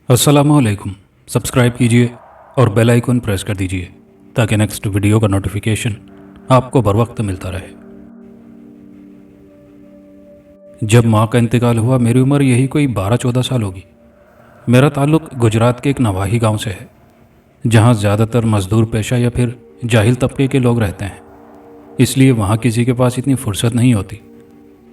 अस्सलामुअलैकुम। सब्सक्राइब कीजिए और बेल आइकन प्रेस कर दीजिए ताकि नेक्स्ट वीडियो का नोटिफिकेशन आपको बर वक्त मिलता रहे। जब माँ का इंतकाल हुआ मेरी उम्र यही कोई 12-14 साल होगी। मेरा ताल्लुक़ गुजरात के एक नवाही गांव से है जहाँ ज़्यादातर मजदूर पेशा या फिर जाहिल तबके के लोग रहते हैं। इसलिए वहाँ किसी के पास इतनी फुर्सत नहीं होती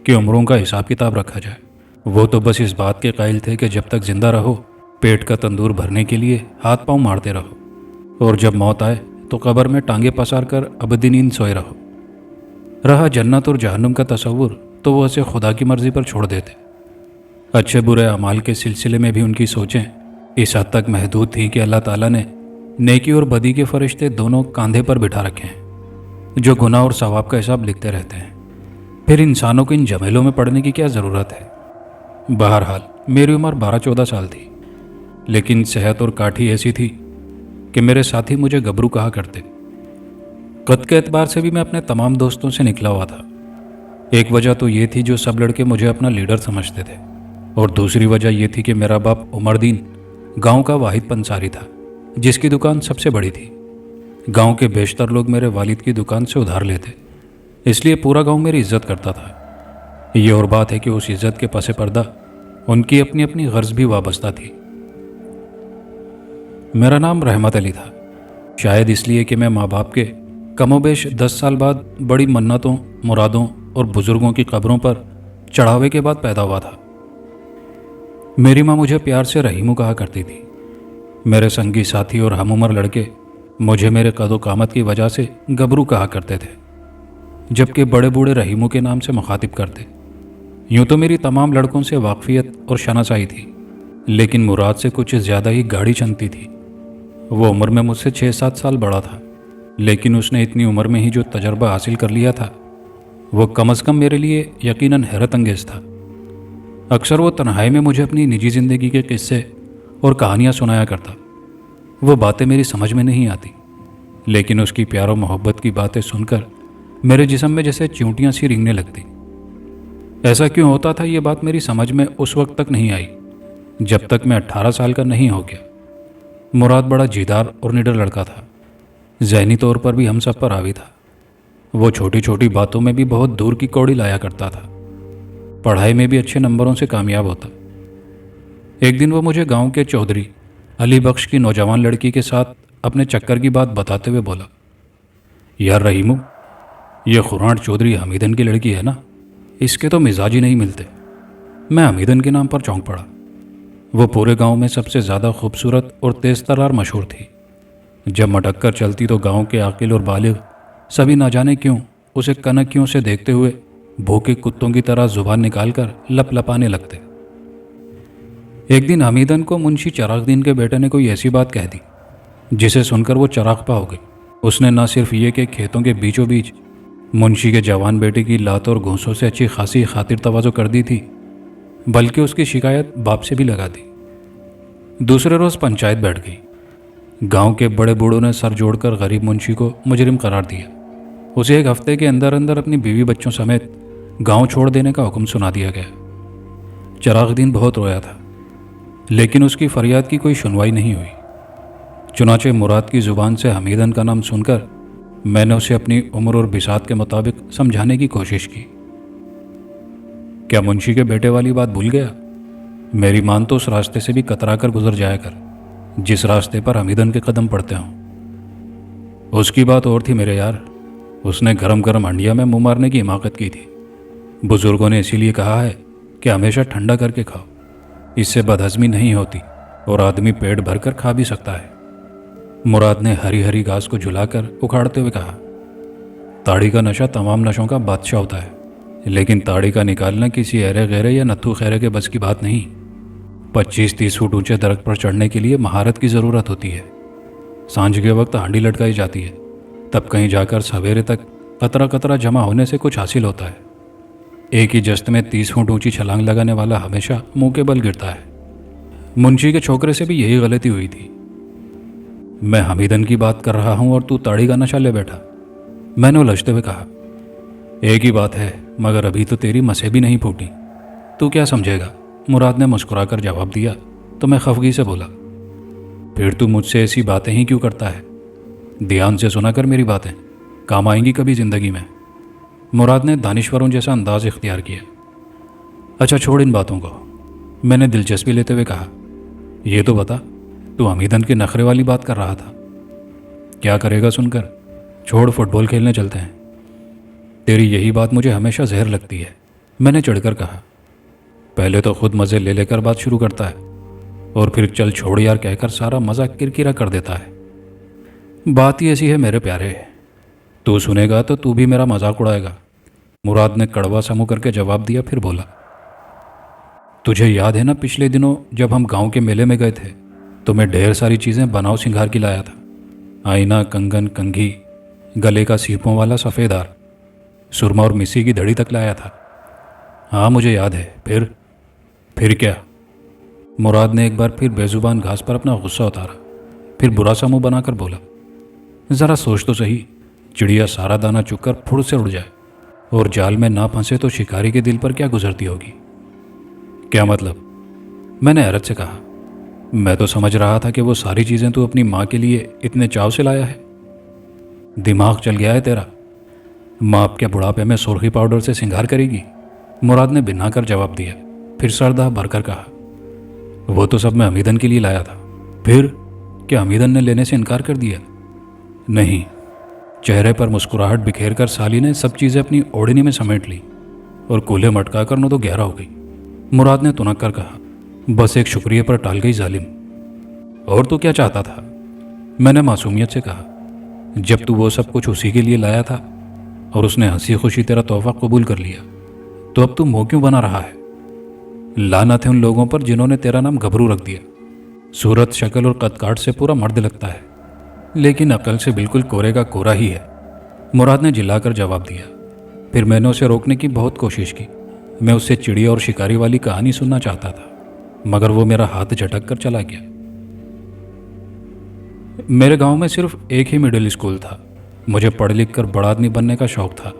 कि उम्रों का हिसाब किताब रखा जाए। वो तो बस इस बात के कायल थे कि जब तक जिंदा रहो पेट का तंदूर भरने के लिए हाथ पांव मारते रहो और जब मौत आए तो कब्र में टांगे पसार कर अबदी नींद सोए रहो। रहा जन्नत और जहन्नुम का तस्वुर तो वो उसे खुदा की मर्जी पर छोड़ देते। अच्छे बुरे अमाल के सिलसिले में भी उनकी सोचें इस हद तक महदूद थी कि अल्लाह ताला ने नेकी और बदी के फरिश्ते दोनों कांधे पर बिठा रखे हैं जो गुनाह और सवाब का हिसाब लिखते रहते हैं। फिर इंसानों को इन झमेलों में पड़ने की क्या ज़रूरत है। बहरहाल मेरी उम्र 12-14 साल थी, लेकिन सेहत और काठी ऐसी थी कि मेरे साथी मुझे गबरू कहा करते। कद के एतबार से भी मैं अपने तमाम दोस्तों से निकला हुआ था। एक वजह तो ये थी जो सब लड़के मुझे अपना लीडर समझते थे और दूसरी वजह यह थी कि मेरा बाप उमरदीन गांव का वाहिद पंसारी था जिसकी दुकान सबसे बड़ी थी। गांव के बेशतर लोग मेरे वालिद की दुकान से उधार लेते, इसलिए पूरा गांव मेरी इज्जत करता था। ये और बात है कि उस इज्जत के पसे पर्दा उनकी अपनी अपनी गर्ज भी वाबस्ता थी। मेरा नाम रहमत अली था, शायद इसलिए कि मैं माँ बाप के कमोबेश 10 साल बाद बड़ी मन्नतों, मुरादों और बुजुर्गों की कब्रों पर चढ़ावे के बाद पैदा हुआ था। मेरी माँ मुझे प्यार से रहीमू कहा करती थी। मेरे संगी साथी और हम उम्र लड़के मुझे मेरे कदो कामत की वजह से गबरू कहा करते थे, जबकि बड़े बूढ़े रहीमू के नाम से मुखातिब करते। यूँ तो मेरी तमाम लड़कों से वाकफियत और शनासाई थी, लेकिन मुराद से कुछ ज़्यादा ही गाढ़ी चनती थी। वो उम्र में मुझसे 6-7 साल बड़ा था, लेकिन उसने इतनी उम्र में ही जो तजर्बा हासिल कर लिया था वो कम अज़ कम मेरे लिए यकीनन हैरत अंगेज़ था। अक्सर वो तन्हाई में मुझे अपनी निजी ज़िंदगी के किस्से और कहानियाँ सुनाया करता। वो बातें मेरी समझ में नहीं आती, लेकिन उसकी प्यार और मोहब्बत की बातें सुनकर मेरे जिस्म में जैसे चींटियाँ सी रेंगने लगती। ऐसा क्यों होता था ये बात मेरी समझ में उस वक्त तक नहीं आई जब तक मैं 18 साल का नहीं हो गया। मुराद बड़ा जीदार और निडर लड़का था, ज़हनी तौर पर भी हम सब पर हावी था। वो छोटी छोटी बातों में भी बहुत दूर की कौड़ी लाया करता था, पढ़ाई में भी अच्छे नंबरों से कामयाब होता। एक दिन वो मुझे गांव के चौधरी अली बख्श की नौजवान लड़की के साथ अपने चक्कर की बात बताते हुए बोला, यार रहीमू, ये खुरान चौधरी हमीदन की लड़की है ना, इसके तो मिजाज ही नहीं मिलते। मैं हमीदन के नाम पर चौंक पड़ा। वो पूरे गांव में सबसे ज़्यादा खूबसूरत और तेज़ तर्रार मशहूर थी। जब मटक कर चलती तो गांव के आकिल और बालिग सभी ना जाने क्यों उसे कनकियों से देखते हुए भूखे कुत्तों की तरह जुबान निकालकर लपलपाने लगते। एक दिन हमीदन को मुंशी चरागदीन के बेटे ने कोई ऐसी बात कह दी जिसे सुनकर वो चरागपा हो गई। उसने न सिर्फ ये कि खेतों के बीचों बीच मुंशी के जवान बेटे की लात और घूंसों से अच्छी खासी खातिर तवाज़ो कर दी थी, बल्कि उसकी शिकायत बाप से भी लगा दी। दूसरे रोज़ पंचायत बैठ गई। गांव के बड़े बूढ़ों ने सर जोड़कर गरीब मुंशी को मुजरिम करार दिया। उसे एक हफ्ते के अंदर अंदर अपनी बीवी बच्चों समेत गांव छोड़ देने का हुक्म सुना दिया गया। चरागदीन बहुत रोया था, लेकिन उसकी फरियाद की कोई सुनवाई नहीं हुई। चुनाचे मुराद की ज़ुबान से हमीदन का नाम सुनकर मैंने उसे अपनी उम्र और बिसात के मुताबिक समझाने की कोशिश की। क्या मुंशी के बेटे वाली बात भूल गया? मेरी मान तो उस रास्ते से भी कतरा कर गुजर जाया कर जिस रास्ते पर हमीदन के कदम पड़ते हों। उसकी बात और थी मेरे यार, उसने गरम गरम हंडिया में मुंह मारने की हिमाकत की थी। बुजुर्गों ने इसीलिए कहा है कि हमेशा ठंडा करके खाओ, इससे बदहजमी नहीं होती और आदमी पेट भर कर खा भी सकता है। मुराद ने हरी हरी घास को झुलाकर उखाड़ते हुए कहा, ताड़ी का नशा तमाम नशों का बादशाह होता है, लेकिन ताड़ी का निकालना किसी अरे गहरे या नत्थू खैरे के बस की बात नहीं। 25-30 फुट ऊंचे दरख्त पर चढ़ने के लिए महारत की ज़रूरत होती है। सांझ के वक्त हांडी लटकाई जाती है, तब कहीं जाकर सवेरे तक कतरा कतरा जमा होने से कुछ हासिल होता है। एक ही जस्त में 30 फुट ऊंची छलांग लगाने वाला हमेशा मुंह के बल गिरता है। मुंशी के छोकरे से भी यही गलती हुई थी। मैं हमीदन की बात कर रहा हूं और तू ताड़ी का नशा ले बैठा, मैंने उलझते हुए कहा। एक ही बात है, मगर अभी तो तेरी मसे भी नहीं फूटी, तू क्या समझेगा? मुराद ने मुस्कुराकर जवाब दिया तो मैं खफगी से बोला, फिर तू मुझसे ऐसी बातें ही क्यों करता है? ध्यान से सुना कर मेरी बातें, काम आएंगी कभी ज़िंदगी में। मुराद ने दानिश्वरों जैसा अंदाज इख्तियार किया। अच्छा छोड़ इन बातों को, मैंने दिलचस्पी लेते हुए कहा। ये तो बता, तू हमीदन के नखरे वाली बात कर रहा था, क्या करेगा सुनकर? छोड़, फुटबॉल खेलने चलते हैं। तेरी यही बात मुझे हमेशा जहर लगती है, मैंने चढ़कर कहा। पहले तो खुद मज़े ले लेकर बात शुरू करता है और फिर चल छोड़ यार कहकर सारा मज़ा किरकिरा कर देता है। बात ही ऐसी है मेरे प्यारे, तू सुनेगा तो तू भी मेरा मजाक उड़ाएगा। मुराद ने कड़वा सा मुंह करके जवाब दिया, फिर बोला, तुझे याद है ना पिछले दिनों जब हम गांव के मेले में गए थे तो मैं ढेर सारी चीज़ें बनाव सिंगार की लाया था। आईना, कंगन, कंघी, गले का सीपों वाला सफ़ेद हार, सुरमा और मिसी की धड़ी तक लाया था। हाँ मुझे याद है। फिर क्या? मुराद ने एक बार फिर बेजुबान घास पर अपना गुस्सा उतारा, फिर बुरा सा मुंह बनाकर बोला, ज़रा सोच तो सही, चिड़िया सारा दाना चुगकर फुड़ से उड़ जाए और जाल में ना फंसे तो शिकारी के दिल पर क्या गुजरती होगी? क्या मतलब? मैंने हैरत से कहा। मैं तो समझ रहा था कि वो सारी चीज़ें तू अपनी माँ के लिए इतने चाव से लाया है। दिमाग चल गया है तेरा? माँ अब क्या बुढ़ापे में सुर्खी पाउडर से सिंगार करेगी? मुराद ने बिना कर जवाब दिया, फिर सरदा भरकर कहा, वो तो सब मैं हमीदन के लिए लाया था। फिर क्या हमीदन ने लेने से इनकार कर दिया? नहीं। चेहरे पर मुस्कुराहट बिखेर कर साली ने सब चीज़ें अपनी ओढ़नी में समेट ली और कूल्हे मटका कर नो तो गहरा हो गई। मुराद ने तुनक कर कहा, बस एक शुक्रिया पर टाल गई जालिम। और तू क्या चाहता था? मैंने मासूमियत से कहा, जब तू वो सब कुछ उसी के लिए लाया था और उसने हंसी खुशी तेरा तोहफा कबूल कर लिया तो अब तू मुँह क्यों बना रहा है? लानत है उन लोगों पर जिन्होंने तेरा नाम घबरू रख दिया। सूरत, शक्ल और कदकाठ से पूरा मर्द लगता है, लेकिन अकल से बिल्कुल कोरे का कोरा ही है। मुराद ने जिलाकर जवाब दिया। फिर मैंने उसे रोकने की बहुत कोशिश की। मैं उससे चिड़िया और शिकारी वाली कहानी सुनना चाहता था, मगर वो मेरा हाथ झटक कर चला गया। मेरे गांव में सिर्फ एक ही मिडिल स्कूल था। मुझे पढ़ लिख कर बड़ा आदमी बनने का शौक था।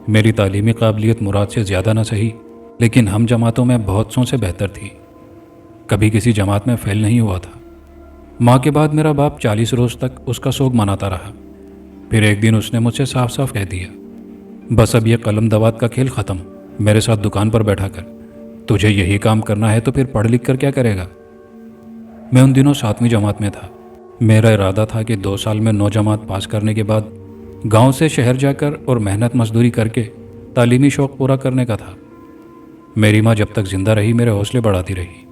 मेरी तालीमी काबिलियत मुराद से ज़्यादा ना सही, लेकिन हम जमातों में बहुत सौ से बेहतर थी। कभी किसी जमात में फेल नहीं हुआ था। माँ के बाद मेरा बाप 40 रोज़ तक उसका शोक मनाता रहा। फिर एक दिन उसने मुझसे साफ साफ कह दिया, बस अब यह कलम दवात का खेल ख़त्म, मेरे साथ दुकान पर बैठा कर। तुझे यही काम करना है तो फिर पढ़ लिख कर क्या करेगा? मैं उन दिनों 7वीं जमात में था। मेरा इरादा था कि 2 साल में 9 जमात पास करने के बाद गांव से शहर जाकर और मेहनत मजदूरी करके तालीमी शौक़ पूरा करने का था। मेरी माँ जब तक जिंदा रही मेरे हौसले बढ़ाती रही,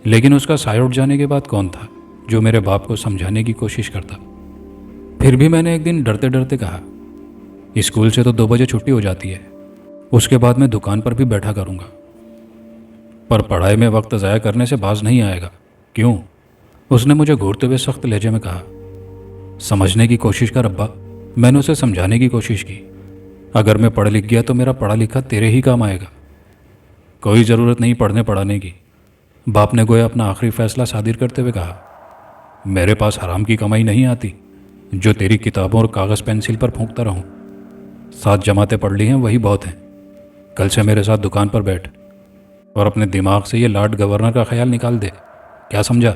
लेकिन उसका साया उठ जाने के बाद कौन था जो मेरे बाप को समझाने की कोशिश करता। फिर भी मैंने एक दिन डरते डरते कहा, स्कूल से तो 2 बजे छुट्टी हो जाती है, उसके बाद मैं दुकान पर भी बैठा करूँगा, पर पढ़ाई में वक्त ज़ाया करने से बाज नहीं आएगा। क्यों? उसने मुझे घूरते हुए सख्त लहजे में कहा। समझने की कोशिश कर अब्बा। मैंने उसे समझाने की कोशिश की, अगर मैं पढ़ लिख गया तो मेरा पढ़ा लिखा तेरे ही काम आएगा। कोई ज़रूरत नहीं पढ़ने पढ़ाने की, बाप ने गोया अपना आखिरी फैसला सादिर करते हुए कहा। मेरे पास हराम की कमाई नहीं आती जो तेरी किताबों और कागज़ पेंसिल पर फूंकता रहूं। 7 जमातें पढ़ ली हैं, वही बहुत हैं। कल से मेरे साथ दुकान पर बैठ और अपने दिमाग से ये लॉर्ड गवर्नर का ख्याल निकाल दे। क्या समझा?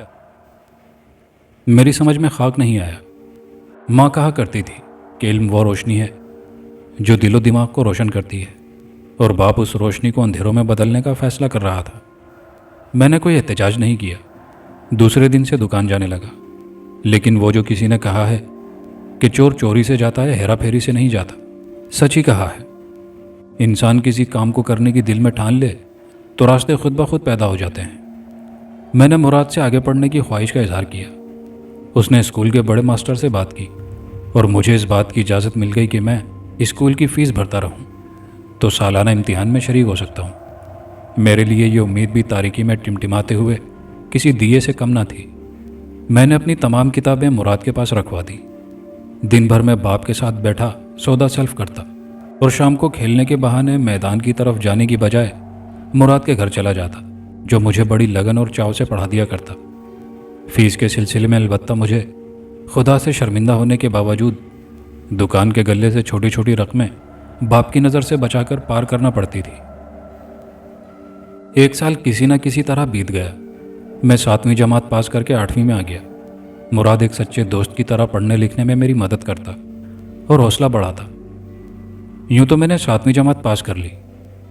मेरी समझ में खाक नहीं आया। माँ कहा करती थी कि इल्म वो रोशनी है जो दिलो दिमाग को रोशन करती है, और बाप उस रोशनी को अंधेरों में बदलने का फैसला कर रहा था। मैंने कोई एहतजाज नहीं किया। दूसरे दिन से दुकान जाने लगा। लेकिन वो जो किसी ने कहा है कि चोर चोरी से जाता है, हेरा फेरी से नहीं जाता, सच ही कहा है। इंसान किसी काम को करने की दिल में ठान ले तो रास्ते खुद ब खुद पैदा हो जाते हैं। मैंने मुराद से आगे पढ़ने की ख्वाहिश का इजहार किया। उसने स्कूल के बड़े मास्टर से बात की और मुझे इस बात की इजाज़त मिल गई कि मैं स्कूल की फ़ीस भरता रहूं तो सालाना इम्तिहान में शरीक हो सकता हूं। मेरे लिए ये उम्मीद भी तारीकी में टिमटिमाते हुए किसी दिए से कम ना थी। मैंने अपनी तमाम किताबें मुराद के पास रखवा दी। दिन भर मैं बाप के साथ बैठा सौदा सल्फ करता और शाम को खेलने के बहाने मैदान की तरफ जाने की बजाय मुराद के घर चला जाता, जो मुझे बड़ी लगन और चाव से पढ़ा दिया करता। फीस के सिलसिले में अलबत्ता मुझे खुदा से शर्मिंदा होने के बावजूद दुकान के गल्ले से छोटी छोटी रकमें बाप की नज़र से बचाकर पार करना पड़ती थी। 1 साल किसी न किसी तरह बीत गया। मैं 7वीं जमात पास करके 8वीं में आ गया। मुराद एक सच्चे दोस्त की तरह पढ़ने लिखने में मेरी मदद करता और हौसला बढ़ाता। यूं तो मैंने 7वीं जमात पास कर ली,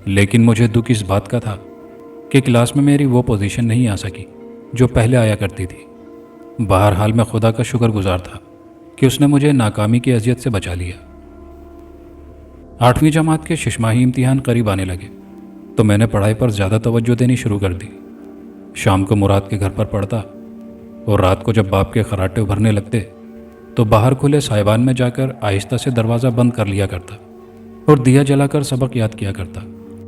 लेकिन मुझे दुख इस बात का था कि क्लास में मेरी वो पोजीशन नहीं आ सकी जो पहले आया करती थी। बहरहाल मैं खुदा का शुक्रगुजार था कि उसने मुझे नाकामी की अजियत से बचा लिया। 8वीं जमात के शिशमाही इम्तिहान करीब आने लगे तो मैंने पढ़ाई पर ज़्यादा तवज्जो देनी शुरू कर दी। शाम को मुराद के घर पर पढ़ता और रात को जब बाप के खराटे उभरने लगते तो बाहर खुले साइबान में जाकर आहिस्ता से दरवाज़ा बंद कर लिया करता और दिया जलाकर सबक याद किया करता।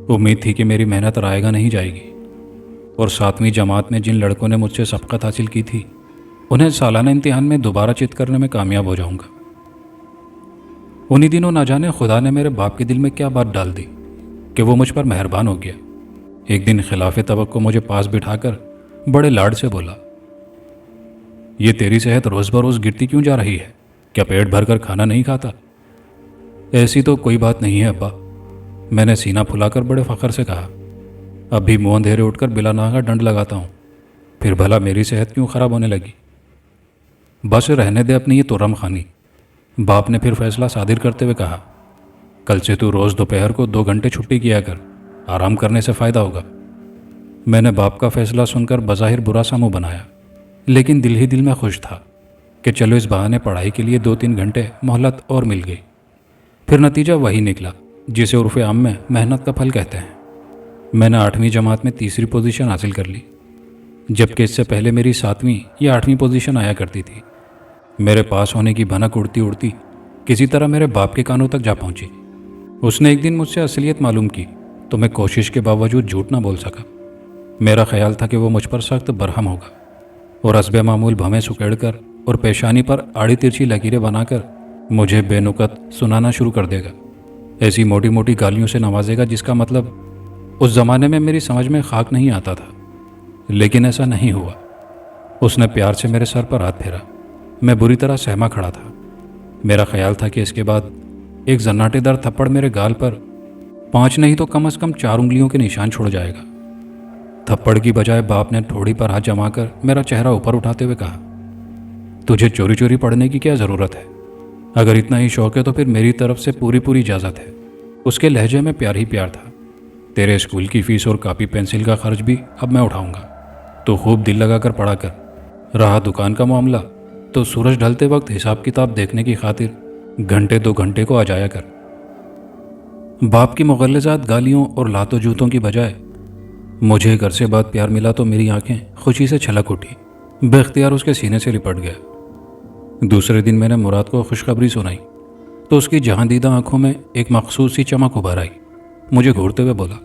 उम्मीद थी कि मेरी मेहनत रायगा नहीं जाएगी और 7वीं जमात में जिन लड़कों ने मुझसे सबकत हासिल की थी उन्हें सालाना इम्तिहान में दोबारा चित करने में कामयाब हो जाऊंगा। उन्हीं दिनों ना जाने खुदा ने मेरे बाप के दिल में क्या बात डाल दी कि वो मुझ पर मेहरबान हो गया। एक दिन खिलाफ तवक्को मुझे पास बिठाकर बड़े लाड से बोला, ये तेरी सेहत रोज़ बरोज़ गिरती क्यों जा रही है? क्या पेट भर कर खाना नहीं खाता? ऐसी तो कोई बात नहीं है अब्बा, मैंने सीना फुलाकर बड़े फ़ख्र से कहा। अब भी मुँह अंधेरे उठकर बिला नागा डंड लगाता हूँ, फिर भला मेरी सेहत क्यों ख़राब होने लगी? बस रहने दे अपनी ये तुर्रम खानी। बाप ने फिर फैसला सादिर करते हुए कहा, कल से तू रोज़ दोपहर को 2 घंटे छुट्टी किया कर, आराम करने से फ़ायदा होगा। मैंने बाप का फैसला सुनकर बज़ाहिर बुरा सा मुँह बनाया, लेकिन दिल ही दिल में खुश था कि चलो इस बहाने पढ़ाई के लिए 2-3 घंटे मोहलत और मिल गई। फिर नतीजा वही निकला जिसे उर्फ़ आम में मेहनत का फल कहते हैं। मैंने 8वीं जमात में तीसरी पोजीशन हासिल कर ली, जबकि इससे पहले मेरी 7वीं या 8वीं पोजीशन आया करती थी। मेरे पास होने की भनक उड़ती उड़ती किसी तरह मेरे बाप के कानों तक जा पहुंची। उसने एक दिन मुझसे असलियत मालूम की तो मैं कोशिश के बावजूद झूठ ना बोल सका। मेरा ख्याल था कि वो मुझ पर सख्त बरहम होगा और हस्बे मामूल भवें सुकेड़कर और पेशानी पर आड़ी तिरछी लकीरें बनाकर मुझे बेनुकत सुनाना शुरू कर देगा। ऐसी मोटी मोटी गालियों से नवाजेगा जिसका मतलब उस ज़माने में मेरी समझ में खाक नहीं आता था। लेकिन ऐसा नहीं हुआ। उसने प्यार से मेरे सर पर हाथ फेरा। मैं बुरी तरह सहमा खड़ा था। मेरा ख्याल था कि इसके बाद एक जन्नाटेदार थप्पड़ मेरे गाल पर 5 नहीं तो कम से कम 4 उंगलियों के निशान छोड़ जाएगा। थप्पड़ की बजाय बाप ने ठोड़ी पर हाथ जमाकर मेरा चेहरा ऊपर उठाते हुए कहा, तुझे चोरी चोरी पढ़ने की क्या ज़रूरत है? अगर इतना ही शौक है तो फिर मेरी तरफ से पूरी पूरी इजाज़त है। उसके लहजे में प्यार ही प्यार था। तेरे स्कूल की फ़ीस और कापी पेंसिल का खर्च भी अब मैं उठाऊंगा, तो खूब दिल लगा कर पढ़ा कर। रहा दुकान का मामला तो सूरज ढलते वक्त हिसाब किताब देखने की खातिर घंटे 2 घंटे को आ जाया कर। बाप की मुग़ल्लज़ात गालियों और लातों जूतों की बजाय मुझे घर से बाद प्यार मिला तो मेरी आंखें खुशी से छलक उठी। बेख्तियार उसके सीने से लिपट गया। दूसरे दिन मैंने मुराद को खुशखबरी सुनाई तो उसकी जहां दीदा आंखों में एक मखसूस सी चमक उभर आई। मुझे घूरते हुए बोला,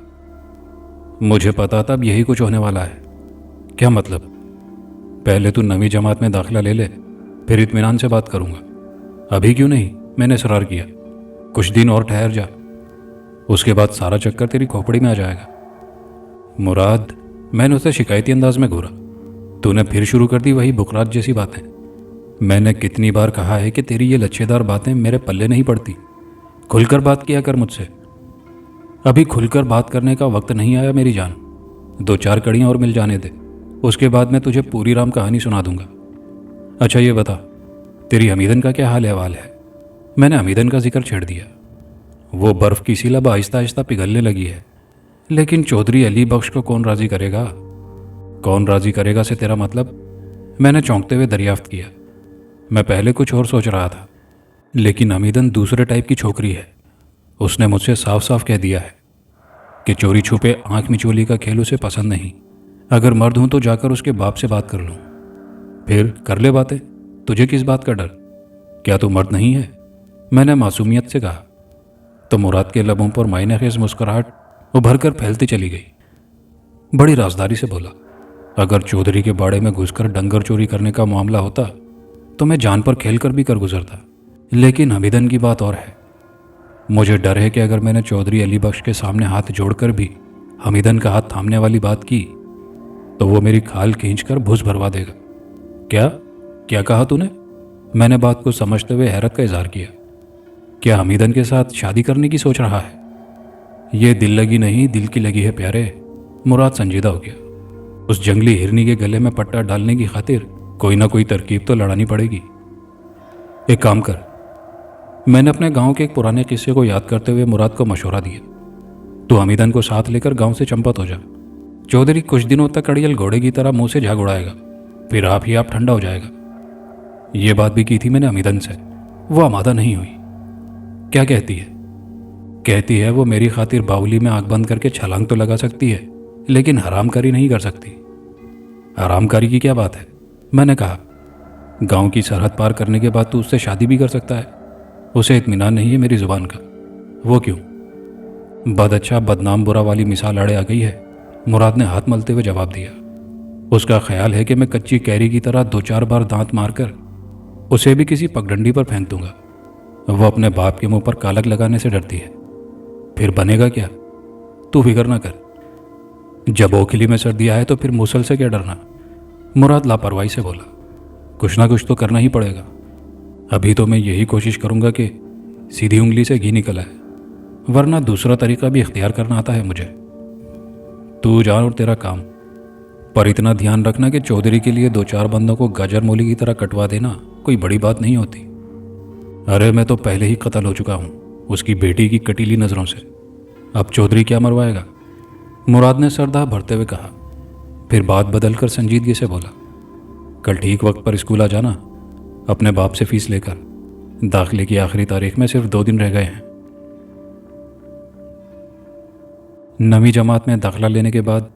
मुझे पता था अब यही कुछ होने वाला है। क्या मतलब? पहले तू 9वीं जमात में दाखिला ले ले, फिर इत्मीनान से बात करूंगा। अभी क्यों नहीं? मैंने इसरार किया। कुछ दिन और ठहर जा, उसके बाद सारा चक्कर तेरी खोपड़ी में आ जाएगा। मुराद, मैंने उसे शिकायती अंदाज में घूरा। तूने फिर शुरू कर दी वही बुकरात जैसी बातें। मैंने कितनी बार कहा है कि तेरी ये लच्छेदार बातें मेरे पल्ले नहीं पड़ती। खुलकर बात किया कर मुझसे। अभी खुलकर बात करने का वक्त नहीं आया मेरी जान। 2-4 कड़ियाँ और मिल जाने दे, उसके बाद मैं तुझे पूरी राम कहानी सुना दूंगा। अच्छा ये बता, तेरी हमीदन का क्या हाल अहवाल है? मैंने हमीदन का जिक्र छेड़ दिया। वो बर्फ़ की सी लब आहिस्ता आहिस्ता पिघलने लगी है, लेकिन चौधरी अली बख्श को कौन राज़ी करेगा? कौन राज़ी करेगा से तेरा मतलब? मैंने चौंकते हुए दरियाफ्त किया। मैं पहले कुछ और सोच रहा था, लेकिन हमीदन दूसरे टाइप की छोकरी है। उसने मुझसे साफ साफ कह दिया है कि चोरी छुपे आंख मिचोली का खेल उसे पसंद नहीं। अगर मर्द हूं तो जाकर उसके बाप से बात कर लूं। फिर कर ले बातें, तुझे किस बात का डर? क्या तू मर्द नहीं है? मैंने मासूमियत से कहा तो मुराद के लबों पर मायने खेज मुस्कुराहट उभर कर फैलती चली गई। बड़ी राजदारी से बोला, अगर चौधरी के बाड़े में घुसकर डंगर चोरी करने का मामला होता तो मैं जान पर खेल कर भी कर गुजरता, लेकिन हमीदन की बात और है। मुझे डर है कि अगर मैंने चौधरी अली बख्श के सामने हाथ जोड़कर भी हमीदन का हाथ थामने वाली बात की तो वो मेरी खाल खींचकर भुस भरवा देगा। क्या क्या कहा तूने? मैंने बात को समझते हुए हैरत का इजहार किया। क्या हमीदन के साथ शादी करने की सोच रहा है? ये दिल लगी नहीं, दिल की लगी है प्यारे। मुराद संजीदा हो गया। उस जंगली हिरनी के गले में पट्टा डालने की खातिर कोई ना कोई तरकीब तो लड़ानी पड़ेगी। एक काम कर, मैंने अपने गांव के एक पुराने किस्से को याद करते हुए मुराद को मशवरा दिया, तू हमीदन को साथ लेकर गांव से चंपत हो जा। चौधरी कुछ दिनों तक अड़ियल घोड़े की तरह मुंह से झाग उड़ाएगा, फिर आप ही आप ठंडा हो जाएगा। ये बात भी की थी मैंने हमीदन से, वो आमादा नहीं हुई। क्या कहती है? कहती है वो मेरी खातिर बाउली में आंख बंद करके छलांग तो लगा सकती है, लेकिन हरामकारी नहीं कर सकती। हरामकारी की क्या बात है? मैंने कहा, गांव की सरहद पार करने के बाद तू उससे शादी भी कर सकता है। उसे इत्मीनान नहीं है मेरी जुबान का। वो क्यों? बद अच्छा बदनाम बुरा वाली मिसाल अड़े आ गई है, मुराद ने हाथ मलते हुए जवाब दिया। उसका ख्याल है कि मैं कच्ची कैरी की तरह 2-4 बार दांत मारकर उसे भी किसी पगडंडी पर फेंक दूंगा। वो अपने बाप के मुंह पर कालक लगाने से डरती है। फिर बनेगा क्या? तू फिक्र ना कर। जब ओखली में सर्दी आए तो फिर मुसल से क्या डरना? मुराद लापरवाही से बोला। कुछ ना कुछ तो करना ही पड़ेगा। अभी तो मैं यही कोशिश करूंगा कि सीधी उंगली से घी निकल आए, वरना दूसरा तरीका भी इख्तियार करना आता है मुझे। तू जा और तेरा काम, पर इतना ध्यान रखना कि चौधरी के लिए 2-4 बंदों को गाजर मूली की तरह कटवा देना कोई बड़ी बात नहीं होती। अरे मैं तो पहले ही कत्ल हो चुका हूं उसकी बेटी की कटीली नज़रों से, अब चौधरी क्या मरवाएगा? मुराद ने सरदा भरते हुए कहा। फिर बात बदलकर संजीदगी से बोला, कल ठीक वक्त पर स्कूल आ जाना, अपने बाप से फीस लेकर। दाखिले की आखिरी तारीख में सिर्फ 2 दिन रह गए हैं। 9वीं जमात में दाखिला लेने के बाद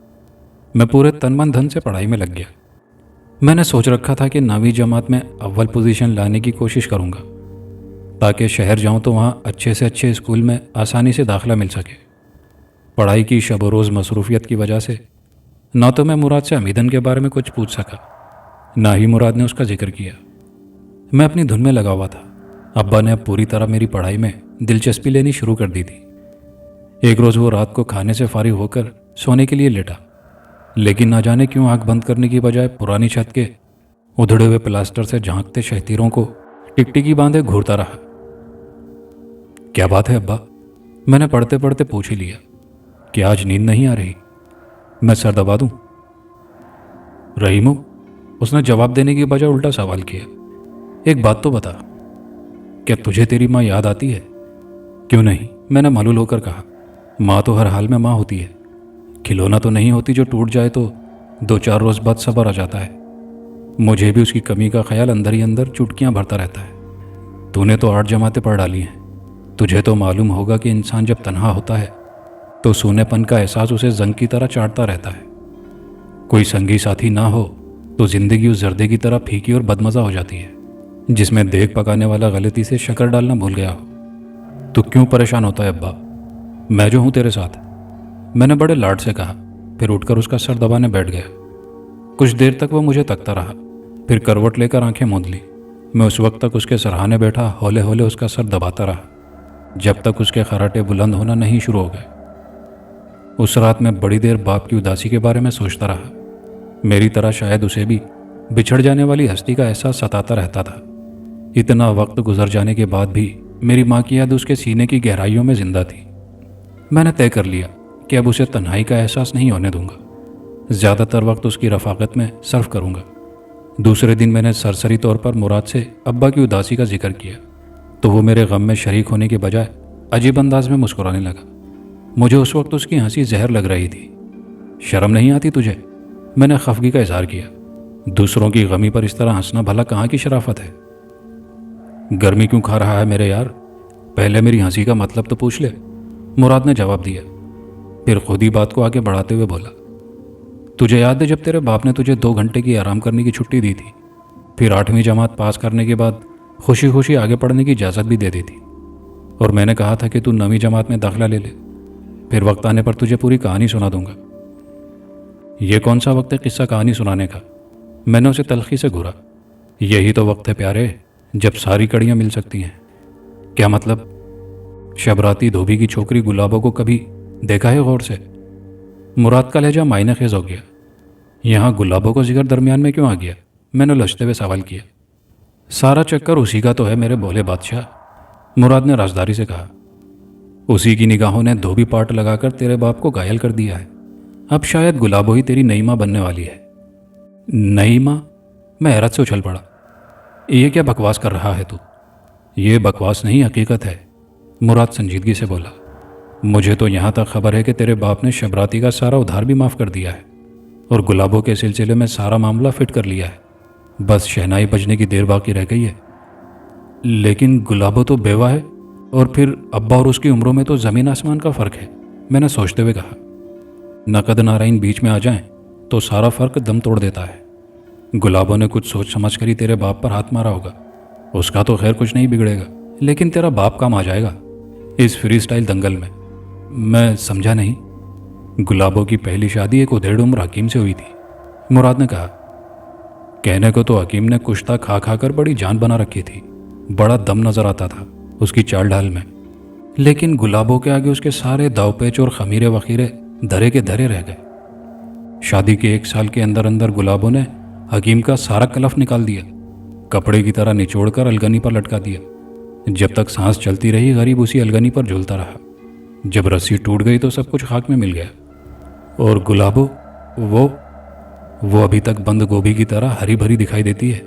मैं पूरे तन मन धन से पढ़ाई में लग गया। मैंने सोच रखा था कि 9वीं जमात में अव्वल पोजीशन लाने की कोशिश करूंगा, ताकि शहर जाऊं तो वहां अच्छे से अच्छे स्कूल में आसानी से दाखिला मिल सके। पढ़ाई की शब रोज़ मसरूफियत की वजह से ना तो मैं मुराद से हमीदन के बारे में कुछ पूछ सका, ना ही मुराद ने उसका जिक्र किया। मैं अपनी धुन में लगा हुआ था। अब्बा ने अब पूरी तरह मेरी पढ़ाई में दिलचस्पी लेनी शुरू कर दी थी। एक रोज़ वो रात को खाने से फारिग होकर सोने के लिए लेटा, लेकिन ना जाने क्यों आंख बंद करने की बजाय पुरानी छत के उधड़े हुए प्लास्टर से झांकते शहतीरों को टिकटिकी बांधे घूरता रहा। क्या बात है अब्बा? मैंने पढ़ते पढ़ते पूछ ही लिया। क्या आज नींद नहीं आ रही? मैं सर दबा दूं? रहीमो, उसने जवाब देने की बजाय उल्टा सवाल किया। एक बात तो बता, क्या तुझे तेरी माँ याद आती है? क्यों नहीं, मैंने मालूल होकर कहा। माँ तो हर हाल में माँ होती है, खिलौना तो नहीं होती जो टूट जाए तो 2-4 रोज़ बाद सब्र आ जाता है। मुझे भी उसकी कमी का ख्याल अंदर ही अंदर चुटकियाँ भरता रहता है। तूने तो 8 जमातें पढ़ डाली हैं, तुझे तो मालूम होगा कि इंसान जब तन्हा होता है तो सूनेपन का एहसास उसे जंग की तरह चाटता रहता है। कोई संगी साथी ना हो तो जिंदगी उस जर्दे की तरह फीकी और बदमज़ा हो जाती है, जिसमें देख पकाने वाला गलती से शक्कर डालना भूल गया हो। तो क्यों परेशान होता है अब्बा? मैं जो हूँ तेरे साथ, मैंने बड़े लाड से कहा। फिर उठकर उसका सर दबाने बैठ गया। कुछ देर तक वो मुझे तकता रहा, फिर करवट लेकर आंखें मूंद ली। मैं उस वक्त तक उसके सराहने बैठा हौले हौले उसका सर दबाता रहा, जब तक उसके खराटे बुलंद होना नहीं शुरू हो गए। उस रात में बड़ी देर बाप की उदासी के बारे में सोचता रहा। मेरी तरह शायद उसे भी बिछड़ जाने वाली हस्ती का एहसास सताता रहता था। इतना वक्त गुजर जाने के बाद भी मेरी माँ की याद उसके सीने की गहराइयों में जिंदा थी। मैंने तय कर लिया कि अब उसे तन्हाई का एहसास नहीं होने दूंगा। ज़्यादातर वक्त उसकी रफ़ाकत में सर्फ करूंगा। दूसरे दिन मैंने सरसरी तौर पर मुराद से अब्बा की उदासी का जिक्र किया, तो वो मेरे गम में शरीक होने के बजाय अजीब अंदाज में मुस्कुराने लगा। मुझे उस वक्त उसकी हंसी जहर लग रही थी। शर्म नहीं आती तुझे? मैंने खफगी का इजहार किया। दूसरों की गमी पर इस तरह हंसना भला कहाँ की शराफत है? गर्मी क्यों खा रहा है मेरे यार? पहले मेरी हंसी का मतलब तो पूछ ले, मुराद ने जवाब दिया। फिर खुद ही बात को आगे बढ़ाते हुए बोला, तुझे याद है जब तेरे बाप ने तुझे 2 घंटे की आराम करने की छुट्टी दी थी, फिर 8वीं जमात पास करने के बाद खुशी खुशी आगे पढ़ने की इजाज़त भी दे दी थी, और मैंने कहा था कि तू 9वीं जमात में दाखिला ले ले, फिर वक्त आने पर तुझे पूरी कहानी सुना दूंगा। ये कौन सा वक्त है किस्सा कहानी सुनाने का? मैंने उसे तलखी से घूरा। यही तो वक्त है प्यारे, जब सारी कड़ियाँ मिल सकती हैं। क्या मतलब? शबराती धोबी की छोकरी गुलाबों को कभी देखा है गौर से? मुराद का लहजा मायने खेज हो गया। यहाँ गुलाबों को जिक्र दरमियान में क्यों आ गया? मैंने लचते हुए सवाल किया। सारा चक्कर उसी का तो है मेरे भोले बादशाह, मुराद ने राजदारी से कहा। उसी की निगाहों ने धोबी पाट लगाकर तेरे बाप को घायल कर दिया है। अब शायद गुलाबो ही तेरी नई माँ बनने वाली है। नई माँ? मैं हैरत से उछल पड़ा। ये क्या बकवास कर रहा है तू? ये बकवास नहीं, हकीकत है, मुराद संजीदगी से बोला। मुझे तो यहाँ तक खबर है कि तेरे बाप ने शबराती का सारा उधार भी माफ़ कर दिया है और गुलाबों के सिलसिले में सारा मामला फिट कर लिया है। बस शहनाई बजने की देर बाकी रह गई है। लेकिन गुलाबो तो बेवा है और फिर अब्बा और उसकी उम्रों में तो ज़मीन आसमान का फ़र्क है, मैंने सोचते हुए कहा। नकद नारायण बीच में आ जाएं तो सारा फ़र्क दम तोड़ देता है। गुलाबों ने कुछ सोच समझ कर ही तेरे बाप पर हाथ मारा होगा। उसका तो खैर कुछ नहीं बिगड़ेगा, लेकिन तेरा बाप काम आ जाएगा इस फ्री स्टाइल दंगल में। मैं समझा नहीं। गुलाबों की पहली शादी एक उधेड़ उम्र हकीम से हुई थी, मुराद ने कहा। कहने को तो हकीम ने कुश्ता खा खा कर बड़ी जान बना रखी थी, बड़ा दम नजर आता था उसकी चाल ढाल में, लेकिन गुलाबों के आगे उसके सारे दावपेच और खमीरे वखीरे धरे के धरे रह गए। शादी के 1 साल के अंदर अंदर गुलाबों ने हकीम का सारा कलफ निकाल दिया, कपड़े की तरह निचोड़कर अलगनी पर लटका दिया। जब तक सांस चलती रही गरीब उसी अलगनी पर झूलता रहा। जब रस्सी टूट गई तो सब कुछ खाक में मिल गया। और गुलाबो, वो अभी तक बंद गोभी की तरह हरी भरी दिखाई देती है।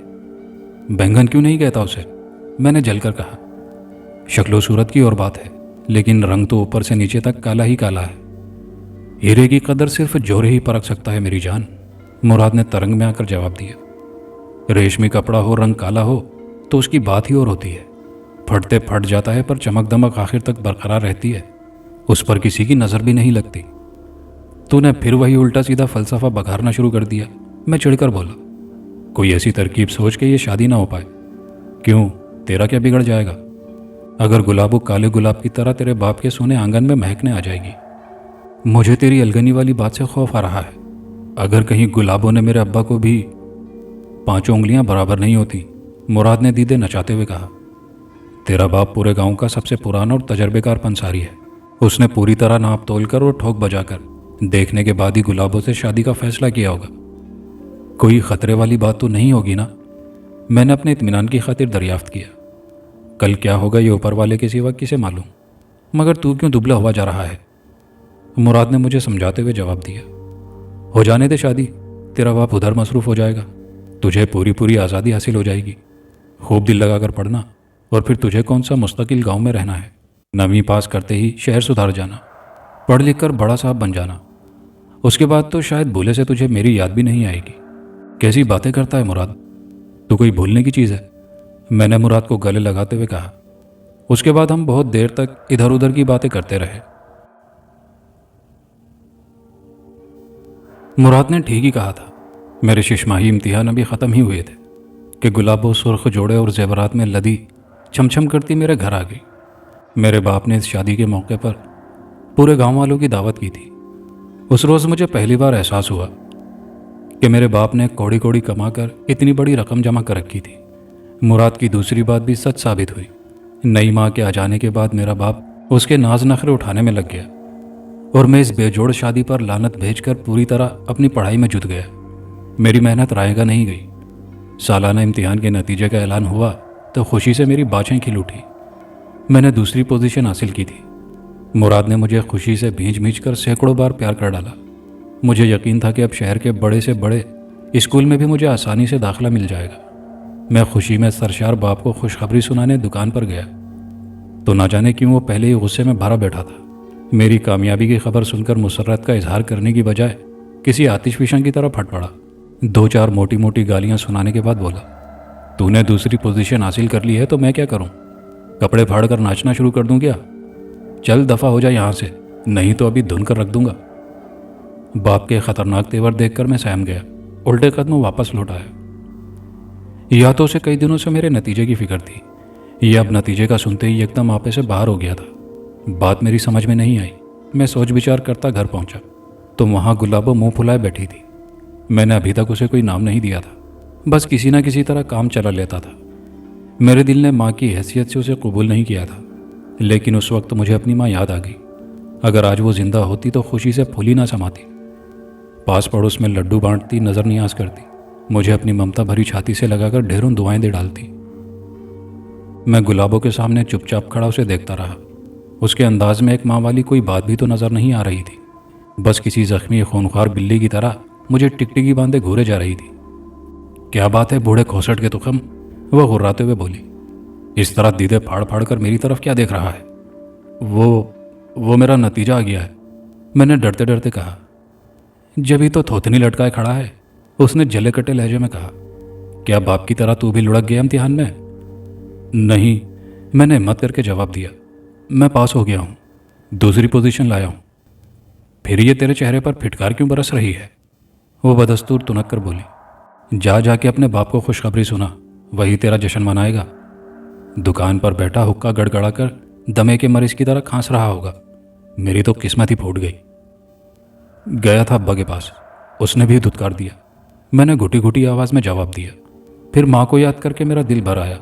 बैंगन क्यों नहीं कहता उसे? मैंने जलकर कहा। शक्लो सूरत की और बात है, लेकिन रंग तो ऊपर से नीचे तक काला ही काला है। हीरे की कदर सिर्फ जोरे ही परख सकता है मेरी जान, मुराद ने तरंग में आकर जवाब दिया। रेशमी कपड़ा हो, रंग काला हो तो उसकी बात ही और होती है। फटते फट जाता है पर चमक दमक आखिर तक बरकरार रहती है, उस पर किसी की नज़र भी नहीं लगती। तूने फिर वही उल्टा सीधा फलसफा बघारना शुरू कर दिया, मैं चिढ़कर बोला। कोई ऐसी तरकीब सोच के ये शादी ना हो पाए। क्यों, तेरा क्या बिगड़ जाएगा? अगर गुलाबो काले गुलाब की तरह तेरे बाप के सोने आंगन में महकने आ जाएगी। मुझे तेरी अलगनी वाली बात से खौफ आ रहा है। अगर कहीं गुलाबों ने मेरे अब्बा को भी 5 उंगलियां बराबर नहीं होती, मुराद ने दीदे नचाते हुए कहा। तेरा बाप पूरे गांव का सबसे पुराना और तजर्बेकार पंसारी है। उसने पूरी तरह नाप तोल कर और ठोक बजाकर देखने के बाद ही गुलाबों से शादी का फैसला किया होगा। कोई खतरे वाली बात तो नहीं होगी ना? मैंने अपने इत्मीनान की खातिर दरियाफ्त किया। कल क्या होगा ये ऊपर वाले के सिवा किसे मालूम, मगर तू क्यों दुबला हुआ जा रहा है? मुराद ने मुझे समझाते हुए जवाब दिया। हो जाने दे शादी, तेरा बाप उधर मसरूफ़ हो जाएगा, तुझे पूरी पूरी आज़ादी हासिल हो जाएगी। खूब दिल लगाकर पढ़ना और फिर तुझे कौन सा मुस्तकिल गांव में रहना है। 9वीं पास करते ही शहर सुधार जाना, पढ़ लिख कर बड़ा साहब बन जाना। उसके बाद तो शायद भूले से तुझे मेरी याद भी नहीं आएगी। कैसी बातें करता है मुराद, तू कोई भूलने की चीज़ है? मैंने मुराद को गले लगाते हुए कहा। उसके बाद हम बहुत देर तक इधर उधर की बातें करते रहे। मुराद ने ठीक ही कहा था। मेरे शिशमाही इम्तिहान अभी ख़त्म ही हुए थे कि गुलाबो सुर्ख जोड़े और जेवरात में लदी छमछम करती मेरे घर आ गई। मेरे बाप ने इस शादी के मौके पर पूरे गांव वालों की दावत की थी। उस रोज़ मुझे पहली बार एहसास हुआ कि मेरे बाप ने कौड़ी कौड़ी कमा कर इतनी बड़ी रकम जमा कर रखी थी। मुराद की दूसरी बात भी सच साबित हुई। नई माँ के आ जाने के बाद मेरा बाप उसके नाज नखरे उठाने में लग गया और मैं इस बेजोड़ शादी पर लानत भेजकर पूरी तरह अपनी पढ़ाई में जुट गया। मेरी मेहनत रायगा नहीं गई। सालाना इम्तिहान के नतीजे का ऐलान हुआ तो खुशी से मेरी बाछें खिल उठी। मैंने दूसरी पोजीशन हासिल की थी। मुराद ने मुझे खुशी से भींच भींच कर सैकड़ों बार प्यार कर डाला। मुझे यकीन था कि अब शहर के बड़े से बड़े स्कूल में भी मुझे आसानी से दाखिला मिल जाएगा। मैं खुशी में सरशार बाप को खुशखबरी सुनाने दुकान पर गया तो ना जाने क्यों वो पहले ही गुस्से में भरा बैठा था। मेरी कामयाबी की खबर सुनकर मुसर्रत का इजहार करने की बजाय किसी आतिशफिशां की तरह फट पड़ा। 2-4 मोटी मोटी गालियां सुनाने के बाद बोला, तूने दूसरी पोजीशन हासिल कर ली है तो मैं क्या करूं? कपड़े फाड़ कर नाचना शुरू कर दूं क्या? चल दफ़ा हो जा यहाँ से, नहीं तो अभी धुन कर रख दूंगा। बाप के खतरनाक तेवर देखकर मैं सहम गया, उल्टे कदम वापस लौट आया। या तो उसे कई दिनों से मेरे नतीजे की फिक्र थी, या अब नतीजे का सुनते ही एकदम आपे से बाहर हो गया था। बात मेरी समझ में नहीं आई। मैं सोच विचार करता घर पहुंचा तो वहाँ गुलाबो मुंह फुलाए बैठी थी। मैंने अभी तक उसे कोई नाम नहीं दिया था, बस किसी न किसी तरह काम चला लेता था। मेरे दिल ने माँ की हैसियत से उसे कबूल नहीं किया था, लेकिन उस वक्त मुझे अपनी माँ याद आ गई। अगर आज वो जिंदा होती तो खुशी से फूली ना समाती, पास पड़ोस में लड्डू बांटती, नज़र नियाज करती, मुझे अपनी ममता भरी छाती से लगाकर ढेरों दुआएं दे डालती। मैं गुलाबों के सामने चुपचाप खड़ा उसे देखता रहा। उसके अंदाज में एक माँ वाली कोई बात भी तो नज़र नहीं आ रही थी। बस किसी जख्मी खूनख्वार बिल्ली की तरह मुझे टिकटिकी बांधे घूरे जा रही थी। क्या बात है बूढ़े खोसट के तुखम, वह घुर्राते हुए बोली। इस तरह दीदे फाड़ फाड़ कर मेरी तरफ क्या देख रहा है? वो मेरा नतीजा आ गया है, मैंने डरते डरते कहा। जभी तो थोथनी लटकाए खड़ा है, उसने जले कटे लहजे में कहा। क्या बाप की तरह तू भी लुढ़क गया इम्तिहान में? नहीं, मैंने हिम्मत करके जवाब दिया। मैं पास हो गया हूँ, दूसरी पोजीशन लाया हूँ। फिर ये तेरे चेहरे पर फिटकार क्यों बरस रही है? वो बदस्तूर तुनक कर बोली। जा जाके अपने बाप को खुशखबरी सुना, वही तेरा जश्न मनाएगा। दुकान पर बैठा हुक्का गड़गड़ा कर दमे के मरीज की तरह खांस रहा होगा। मेरी तो किस्मत ही फूट गई। गया था अब्बा के पास, उसने भी धुतकार दिया। मैंने घुटी घुटी आवाज़ में जवाब दिया। फिर माँ को याद करके मेरा दिल भर आया।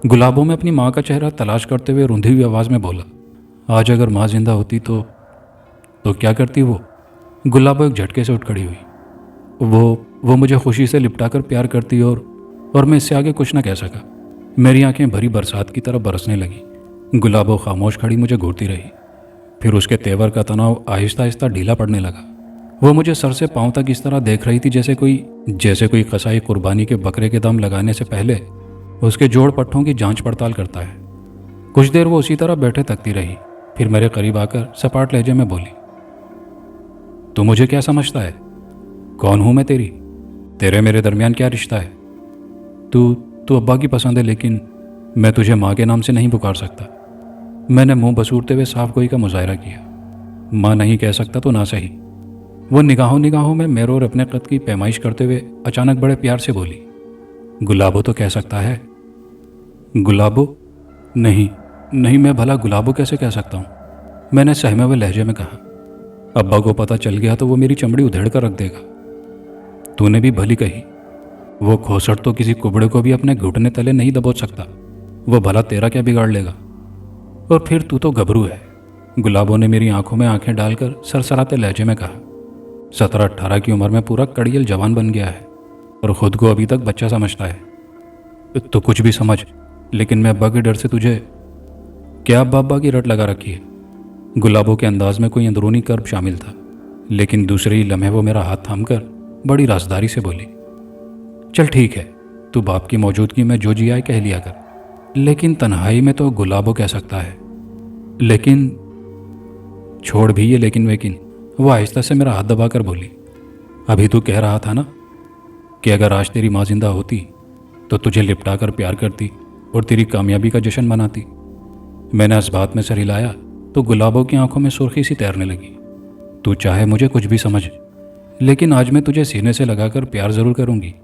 गुलाबों में अपनी माँ का चेहरा तलाश करते हुए रुंधी हुई आवाज़ में बोला, आज अगर माँ जिंदा होती तो क्या करती वो? गुलाबो एक झटके से उठ खड़ी हुई। वो मुझे खुशी से लिपटा कर प्यार करती और मैं इससे आगे कुछ न कह सका। मेरी आंखें भरी बरसात की तरह बरसने लगी। गुलाबो खामोश खड़ी मुझे घूरती रही। फिर उसके तेवर का तनाव आहिस्ता आहिस्ता ढीला पड़ने लगा। वो मुझे सर से पांव तक इस तरह देख रही थी जैसे कोई कसाई कुर्बानी के बकरे के दम लगाने से पहले उसके जोड़ पट्टों की जांच पड़ताल करता है। कुछ देर वो उसी तरह बैठे तकती रही, फिर मेरे करीब आकर सपाट लहजे में बोली, तू मुझे क्या समझता है? कौन हूं मैं तेरी? तेरे मेरे दरमियान क्या रिश्ता है? तू अब्बा की पसंद है, लेकिन मैं तुझे माँ के नाम से नहीं पुकार सकता। मैंने मुंह बसूरते हुए साफ गोई का मुजाहरा किया। माँ नहीं कह सकता तो ना सही। वो निगाहों में मेरे और अपने कद की पैमाइश करते हुए अचानक बड़े प्यार से बोली, गुलाबो तो कह सकता है। गुलाबो? नहीं, मैं भला गुलाबो कैसे कह सकता हूँ? मैंने सहमे हुए लहजे में कहा। अब्बा को पता चल गया तो वो मेरी चमड़ी उधेड़ कर रख देगा। तूने भी भली कही। वो खोसट तो किसी कुबड़े को भी अपने घुटने तले नहीं दबोच सकता। वो भला तेरा क्या बिगाड़ लेगा? और फिर तू तो गभरू है। गुलाबो ने मेरी आंखों में आंखें डालकर सरसराते लहजे में कहा। 17-18 की उम्र में पूरा कड़ियल जवान बन गया है और खुद को अभी तक बच्चा समझता है। तो कुछ भी समझ, लेकिन मैं अब्बा के डर से तुझे क्या अब्बा की रट लगा रखी है? गुलाबो के अंदाज में कोई अंदरूनी कर्ब शामिल था, लेकिन दूसरे ही लम्हे वो मेरा हाथ थामकर बड़ी राजदारी से बोली, चल ठीक है, तू बाप की मौजूदगी में जो जी आए कह लिया कर, लेकिन तन्हाई में तो गुलाबो कह सकता है। लेकिन छोड़ भी ये लेकिन वेकिन। वो आहिस्ता से मेरा हाथ दबाकर बोली, अभी तू कह रहा था ना कि अगर आज तेरी माँ जिंदा होती तो तुझे लिपटा कर प्यार करती और तेरी कामयाबी का जश्न मनाती। मैंने इस बात में सर हिलाया तो गुलाबों की आंखों में सुर्खी सी तैरने लगी। तू चाहे मुझे कुछ भी समझ, लेकिन आज मैं तुझे सीने से लगाकर प्यार जरूर करूंगी।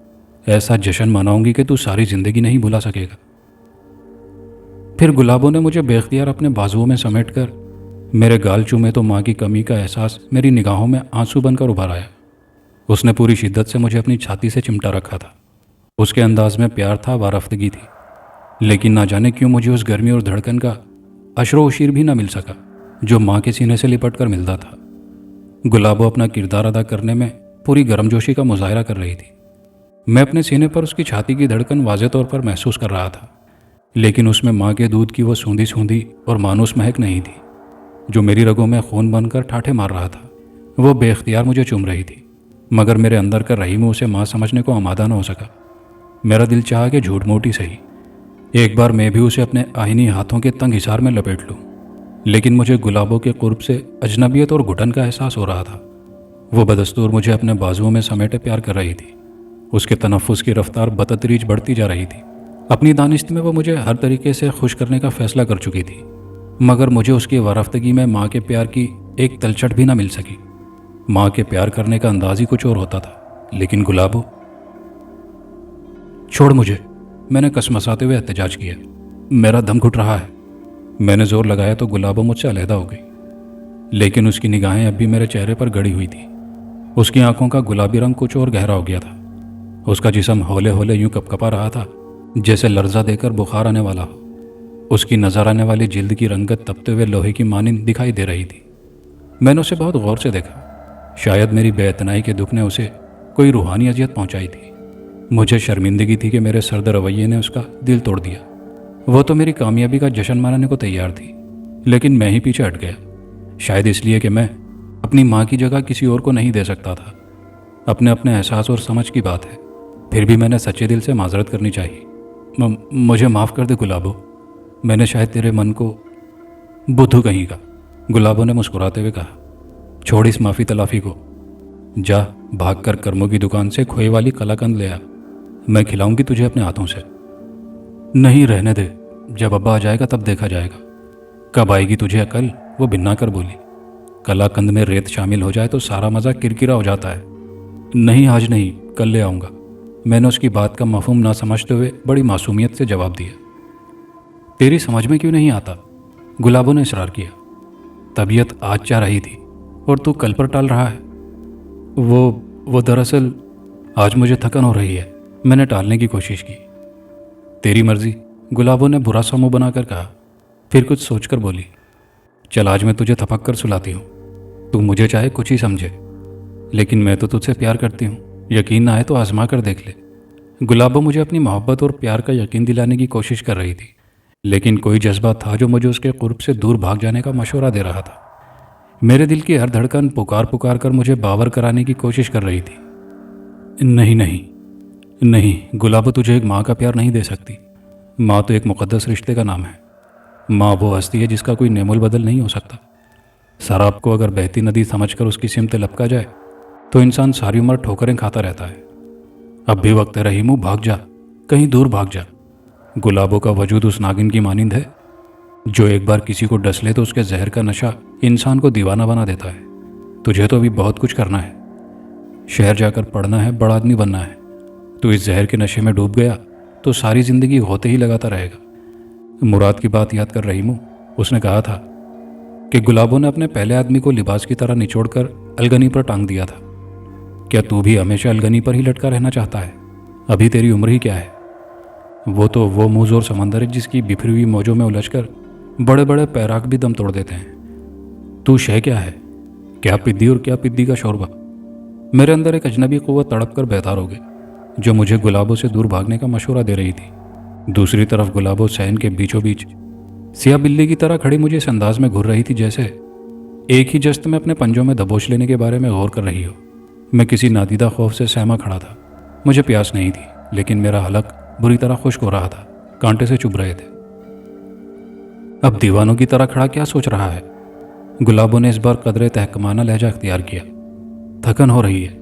ऐसा जश्न मनाऊंगी कि तू सारी जिंदगी नहीं भुला सकेगा। फिर गुलाबों ने मुझे बेख्तियार अपने बाजुओं में समेटकर मेरे गाल चूमे तो माँ की कमी का एहसास मेरी निगाहों में आंसू बनकर उभर आया। उसने पूरी शिद्दत से मुझे अपनी छाती से चिमटा रखा था। उसके अंदाज में प्यार था, वारफ्तगी थी, लेकिन ना जाने क्यों मुझे उस गर्मी और धड़कन का अशरो उशीर भी ना मिल सका जो माँ के सीने से लिपट कर मिलता था। गुलाबो अपना किरदार अदा करने में पूरी गर्मजोशी का मुजाहरा कर रही थी। मैं अपने सीने पर उसकी छाती की धड़कन वाज़े तौर पर महसूस कर रहा था, लेकिन उसमें माँ के दूध की वो सूंधी सूंधी और मानूस महक नहीं थी जो मेरी रगों में खून बनकर ठाठे मार रहा था। वो बेख्तियार मुझे चूम रही थी, मगर मेरे अंदर का रहीम उसे माँ समझने को आमादा न हो सका। मेरा दिल चाहा कि झूठ मोटी सही एक बार मैं भी उसे अपने आईनी हाथों के तंग हिसार में लपेट लूं, लेकिन मुझे गुलाबों के कुर्ब से अजनबियत और घुटन का एहसास हो रहा था। वो बदस्तूर मुझे अपने बाजुओं में समेटे प्यार कर रही थी। उसके तनफ्फुस की रफ्तार बतदरीज बढ़ती जा रही थी। अपनी दानिश्त में वो मुझे हर तरीके से खुश करने का फैसला कर चुकी थी, मगर मुझे उसकी वारफ्तगी में माँ के प्यार की एक तलछट भी ना मिल सकी। माँ के प्यार करने का अंदाज ही कुछ और होता था, लेकिन गुलाबो। छोड़ मुझे, मैंने कसमसाते हुए एहतजाज किया। मेरा दम घुट रहा है। मैंने जोर लगाया तो गुलाबो मुझसे अलहदा हो गई, लेकिन उसकी निगाहें अब भी मेरे चेहरे पर गड़ी हुई थी। उसकी आंखों का गुलाबी रंग कुछ और गहरा हो गया था। उसका जिस्म हौले हौले यूं कपकपा रहा था जैसे लर्जा देकर बुखार आने वाला हो। उसकी नजर आने वाली जिल्द की रंगत तपते हुए लोहे की मानिंद दिखाई दे रही थी। मैंने उसे बहुत गौर से देखा। शायद मेरी बेइतनाई के दुख ने उसे कोई रूहानी अजियत पहुंचाई थी। मुझे शर्मिंदगी थी कि मेरे सर्द रवैये ने उसका दिल तोड़ दिया। वो तो मेरी कामयाबी का जश्न मनाने को तैयार थी, लेकिन मैं ही पीछे हट गया। शायद इसलिए कि मैं اپنی ماں کی جگہ کسی اور کو نہیں دے سکتا تھا۔ اپنے اپنے احساس اور سمجھ کی بات ہے، پھر بھی میں نے سچے دل سے معذرت کرنی چاہیے۔ مجھے معاف کر دے گلابو، میں نے شاید تیرے من کو بدھو کہیں کا۔ گلابو نے مسکراتے ہوئے کہا، چھوڑ اس معافی تلافی کو، جا بھاگ کر کرموں کی دکان سے کھوئے والی قلاقند لے آ، میں کھلاؤں گی تجھے اپنے ہاتھوں سے۔ نہیں، رہنے دے، جب ابا آ جائے گا تب دیکھا جائے گا۔ کب آئے گی تجھے عقل؟ وہ بنا کر بولی۔ قلاقند میں ریت شامل ہو جائے تو سارا مزہ کرکرا ہو جاتا ہے۔ نہیں، آج نہیں، کل لے آؤں گا، میں نے اس کی بات کا مفہوم نہ سمجھتے ہوئے بڑی معصومیت سے جواب دیا۔ تیری سمجھ میں کیوں نہیں آتا؟ گلابو نے اصرار کیا۔ طبیعت آج چاہ رہی تھی اور تو کل پر ٹال رہا ہے۔ وہ دراصل آج مجھے تھکن ہو رہی ہے، میں نے ٹالنے کی کوشش کی۔ تیری مرضی، گلابو نے برا سا منہ بنا کر کہا، پھر کچھ سوچ کر بولی، چل آج میں تجھے تھپک کر سلاتی ہوں، تو مجھے چاہے کچھ ہی سمجھے، لیکن میں تو تجھ سے پیار کرتی ہوں، یقین نہ آئے تو آزما کر دیکھ لے۔ گلابو مجھے اپنی محبت اور پیار کا یقین دلانے کی کوشش کر رہی تھی، لیکن کوئی جذبہ تھا جو مجھے اس کے قرب سے دور بھاگ جانے کا مشورہ دے رہا تھا۔ میرے دل کی ہر دھڑکن پکار پکار کر مجھے باور کرانے کی کوشش کر رہی تھی۔ نہیں نہیں نہیں، گلابو تجھے ایک ماں کا پیار نہیں دے سکتی۔ ماں تو ایک مقدس رشتے کا نام ہے۔ ماں وہ ہستی ہے جس کا کوئی نعم البدل نہیں ہو سکتا۔ سراب کو اگر بہتی ندی سمجھ کر اس کی سمت لپکا جائے تو انسان ساری عمر ٹھوکریں کھاتا رہتا ہے۔ اب بھی وقت ہے رحیمو، بھاگ جا، کہیں دور بھاگ جا۔ گلابو کا وجود اس ناگن کی مانند ہے جو ایک بار کسی کو ڈس لے تو اس کے زہر کا نشہ انسان کو دیوانہ بنا دیتا ہے۔ تجھے تو ابھی بہت کچھ کرنا ہے، شہر جا کر پڑھنا ہے، بڑا آدمی بننا ہے۔ تو اس زہر کے نشے میں ڈوب گیا تو ساری زندگی ہوتے ہی لگاتا رہے گا۔ مراد کی بات یاد کر رحیمو، اس نے کہا تھا کہ گلابو نے اپنے پہلے آدمی کو لباس کی طرح نچوڑ کر الگنی پر ٹانگ دیا تھا۔ کیا تو بھی ہمیشہ الگنی پر ہی لٹکا رہنا چاہتا ہے؟ ابھی تیری عمر ہی کیا ہے؟ وہ تو وہ موج اور سمندر ہے جس کی بکھری ہوئی موجوں میں الجھ کر بڑے بڑے پیراک بھی دم توڑ دیتے ہیں۔ تو شے کیا ہے؟ کیا پدی اور کیا پدی کا شوربہ؟ میرے اندر ایک اجنبی قوت تڑپ کر بیدار ہو گئی جو مجھے گلابو سے دور بھاگنے کا مشورہ دے رہی تھی۔ دوسری طرف گلابو صحن کے بیچوں بیچ سیاہ بلی کی طرح کھڑی مجھے اس انداز میں گھور رہی تھی جیسے ایک ہی جست میں اپنے پنجوں میں دبوچ لینے کے بارے میں غور کر رہی ہو۔ میں کسی نادیدہ خوف سے سہما کھڑا تھا۔ مجھے پیاس نہیں تھی، لیکن میرا حلق بری طرح خشک ہو رہا تھا، کانٹے سے چبھ رہے تھے۔ اب دیوانوں کی طرح کھڑا کیا سوچ رہا ہے؟ گلابو نے اس بار قدرے تحکمانہ لہجہ اختیار کیا۔ تھکن ہو رہی ہے،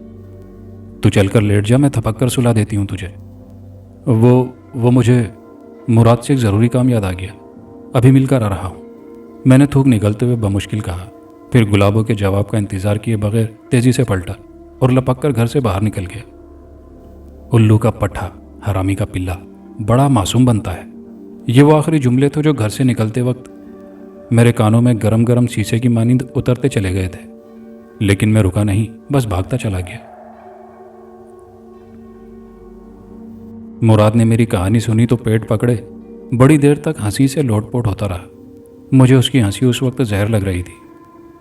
تو چل کر لیٹ جا، میں تھپک کر سلا دیتی ہوں تجھے۔ وہ مجھے مراد سے ایک ضروری کام یاد آ گیا، ابھی مل کر آ رہا ہوں، میں نے تھوک نگلتے ہوئے بمشکل کہا۔ پھر گلابو کے جواب کا انتظار کیے بغیر تیزی سے پلٹا اور لپک کر گھر سے باہر نکل گیا۔ الو کا پٹھا، حرامی کا پلہ، بڑا معصوم بنتا ہے، یہ وہ آخری جملے تھے جو گھر سے نکلتے وقت میرے کانوں میں گرم گرم شیشے کی مانند اترتے چلے گئے تھے، لیکن میں رکا نہیں، بس بھاگتا چلا گیا۔ مراد نے میری کہانی سنی تو پیٹ پکڑے بڑی دیر تک ہنسی سے لوٹ پوٹ ہوتا رہا۔ مجھے اس کی ہنسی اس وقت زہر لگ رہی تھی۔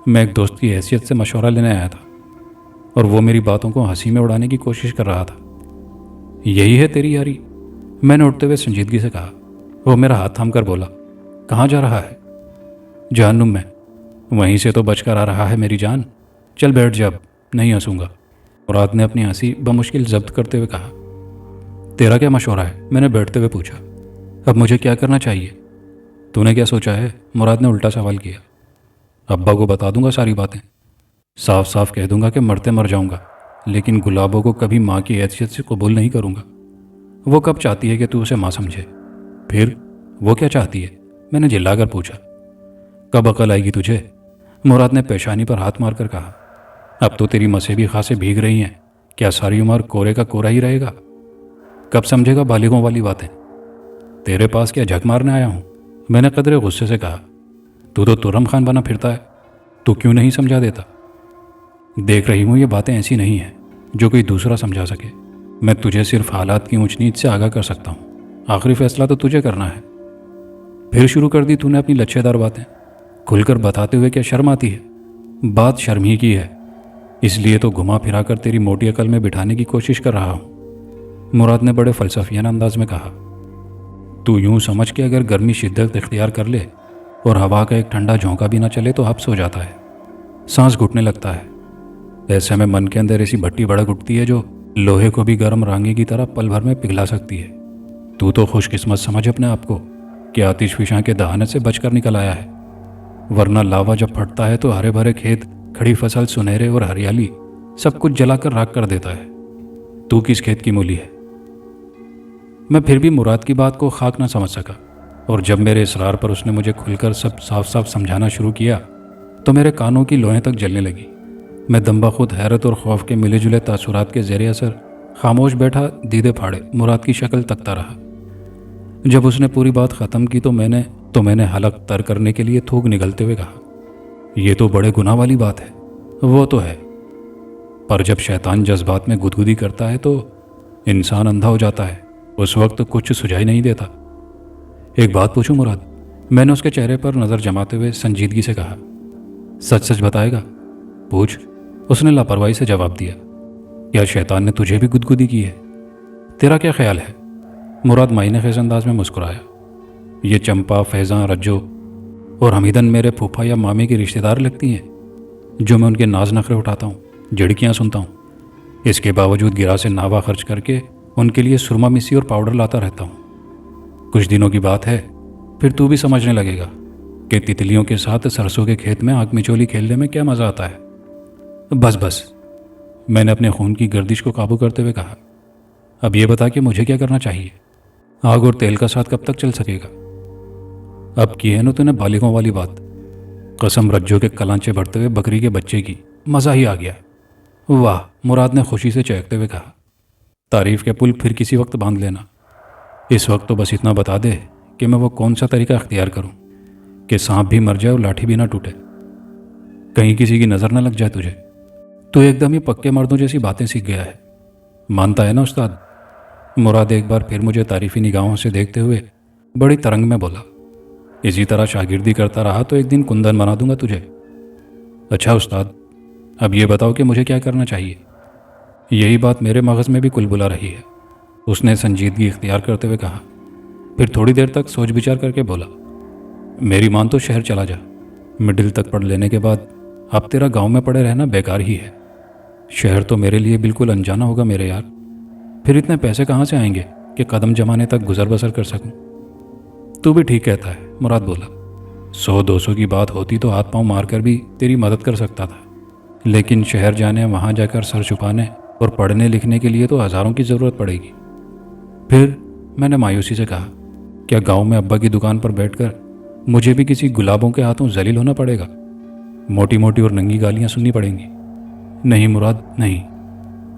میں ایک دوست کی حیثیت سے مشورہ لینے آیا تھا اور وہ میری باتوں کو ہنسی میں اڑانے کی کوشش کر رہا تھا۔ یہی ہے تیری یاری؟ میں نے اٹھتے ہوئے سنجیدگی سے کہا۔ وہ میرا ہاتھ تھام کر بولا، کہاں جا رہا ہے؟ جہنم میں۔ وہیں سے تو بچ کر آ رہا ہے میری جان، چل بیٹھ جا، اب نہیں ہنسوں گا۔ مراد نے اپنی ہنسی بمشکل ضبط کرتے ہوئے کہا۔ تیرا کیا مشورہ ہے؟ میں نے بیٹھتے ہوئے پوچھا۔ اب مجھے کیا کرنا چاہیے؟ تو نے کیا سوچا ہے؟ مراد نے الٹا سوال کیا۔ ابا کو بتا دوں گا ساری باتیں، صاف صاف کہہ دوں گا کہ مرتے مر جاؤں گا، لیکن گلابو کو کبھی ماں کی حیثیت سے قبول نہیں کروں گا۔ وہ کب چاہتی ہے کہ تو اسے ماں سمجھے؟ پھر وہ کیا چاہتی ہے؟ میں نے جلا کر پوچھا۔ کب عقل آئے گی تجھے؟ مراد نے پیشانی پر ہاتھ مار کر کہا۔ اب تو تیری مسیں بھی خاصے بھیگ رہی ہیں، کیا ساری عمر کورے کا کورا ہی رہے گا؟ کب سمجھے گا بالغوں والی باتیں؟ تیرے پاس کیا جھک مارنے آیا ہوں؟ میں نے قدرے غصے سے کہا۔ تو تورم خان بنا پھرتا ہے، تو کیوں نہیں سمجھا دیتا؟ دیکھ رہی ہوں یہ باتیں ایسی نہیں ہیں جو کوئی دوسرا سمجھا سکے۔ میں تجھے صرف حالات کی اونچ نیچ سے آگاہ کر سکتا ہوں، آخری فیصلہ تو تجھے کرنا ہے۔ پھر شروع کر دی تو نے اپنی لچھے دار باتیں، کھل کر بتاتے ہوئے کیا شرم آتی ہے؟ بات شرم ہی کی ہے، اس لیے تو گھما پھرا کر تیری موٹی عقل میں بٹھانے کی کوشش کر رہا ہوں۔ مراد نے بڑے فلسفیانہ انداز میں کہا۔ تو یوں سمجھ کے اگر گرمی شدت اختیار کر لے اور ہوا کا ایک ٹھنڈا جھونکا بھی نہ چلے تو حبس ہو جاتا ہے، सांस घुटने लगता है। ऐसे में मन के अंदर ऐसी भट्टी भड़क उठती है जो लोहे को भी गर्म रांगे की तरह पल भर में पिघला सकती है। तू तो खुशकिस्मत समझ अपने आप को कि आतिशफिशां के दहाने से बचकर निकल आया है, वरना लावा जब फटता है तो हरे भरे खेत, खड़ी फसल, सुनहरे और हरियाली सब कुछ जलाकर राख कर देता है। तू किस खेत की मूली है? मैं फिर भी मुराद की बात को खाक ना समझ सका, और जब मेरे इसरार पर उसने मुझे खुलकर सब साफ साफ समझाना शुरू किया तो मेरे कानों की लोहें तक जलने लगी। मैं दम्बा खुद हैरत और खौफ के मिले जुले तासुरात के ज़ेरे असर खामोश बैठा दीदे फाड़े मुराद की शक्ल तकता रहा। जब उसने पूरी बात ख़त्म की तो मैंने हलक तर करने के लिए थूक निगलते हुए कहा, यह तो बड़े गुनाह वाली बात है। वो तो है, पर जब शैतान जज्बात में गुदगुदी करता है तो इंसान अंधा हो जाता है। उस वक्त कुछ सुझाई नहीं देता। एक बात पूछूं मुराद? मैंने उसके चेहरे पर नज़र जमाते हुए संजीदगी से कहा। सच सच बताएगा? पूछ, उसने लापरवाही से जवाब दिया। क्या शैतान ने तुझे भी गुदगुदी की है? तेरा क्या ख्याल है? मुराद मायने खेज अंदाज में मुस्कुराया। ये चंपा, फैज़ां, रज्जो और हमीदन मेरे फूफा या मामे की रिश्तेदार लगती हैं, जो मैं उनके नाज नखरे उठाता हूँ, झिड़कियाँ सुनता हूँ। इसके बावजूद गिरा से नावा खर्च करके उनके लिए सुरमा मिसी और पाउडर लाता रहता हूँ। कुछ दिनों की बात है, फिर तू भी समझने लगेगा कि तितलियों के साथ सरसों के खेत में आग मिचोली खेलने में क्या मज़ा आता है। बस बस, मैंने अपने खून की गर्दिश को काबू करते हुए कहा। अब ये बता कि मुझे क्या करना चाहिए? आग और तेल का साथ कब तक चल सकेगा? अब की है ना तूने बालिगों वाली बात। कसम रज्जो के कलांचे बढ़ते हुए बकरी के बच्चे की, मज़ा ही आ गया। वाह, मुराद ने खुशी से चहकते हुए कहा। तारीफ के पुल फिर किसी वक्त बांध लेना। इस वक्त तो बस इतना बता दे कि मैं वो कौन सा तरीका अख्तियार करूं कि सांप भी मर जाए और लाठी भी ना टूटे, कहीं किसी की नज़र ना लग जाए तुझे। तू एकदम ही पक्के मर्दों जैसी बातें सीख गया है, मानता है ना उस्ताद? मुराद एक बार फिर मुझे तारीफी निगाहों से देखते हुए बड़ी तरंग में बोला। इसी तरह शागिर्दी करता रहा तो एक दिन कुंदन बना दूंगा तुझे। अच्छा उस्ताद, अब ये बताओ कि मुझे क्या करना चाहिए? यही बात मेरे मगज़ में भी कुलबुला रही है, उसने संजीदगी इख्तियार करते हुए कहा। फिर थोड़ी देर तक सोच विचार करके बोला, मेरी मान तो शहर चला जा। मिडिल तक पढ़ लेने के बाद अब तेरा गांव में पड़े रहना बेकार ही है। शहर तो मेरे लिए बिल्कुल अनजाना होगा मेरे यार। फिर इतने पैसे कहाँ से आएंगे कि कदम जमाने तक गुजर बसर कर सकूं? तू भी ठीक कहता है, मुराद बोला। 100-200 की बात होती तो हाथ पांव मारकर भी तेरी मदद कर सकता था, लेकिन शहर जाने, वहाँ जाकर सर छुपाने और पढ़ने लिखने के लिए तो हज़ारों की ज़रूरत पड़ेगी। फिर मैंने मायूसी से कहा, क्या गांव में अब्बा की दुकान पर बैठकर मुझे भी किसी गुलाबों के हाथों जलील होना पड़ेगा? मोटी मोटी और नंगी गालियां सुननी पड़ेंगी? नहीं मुराद, नहीं।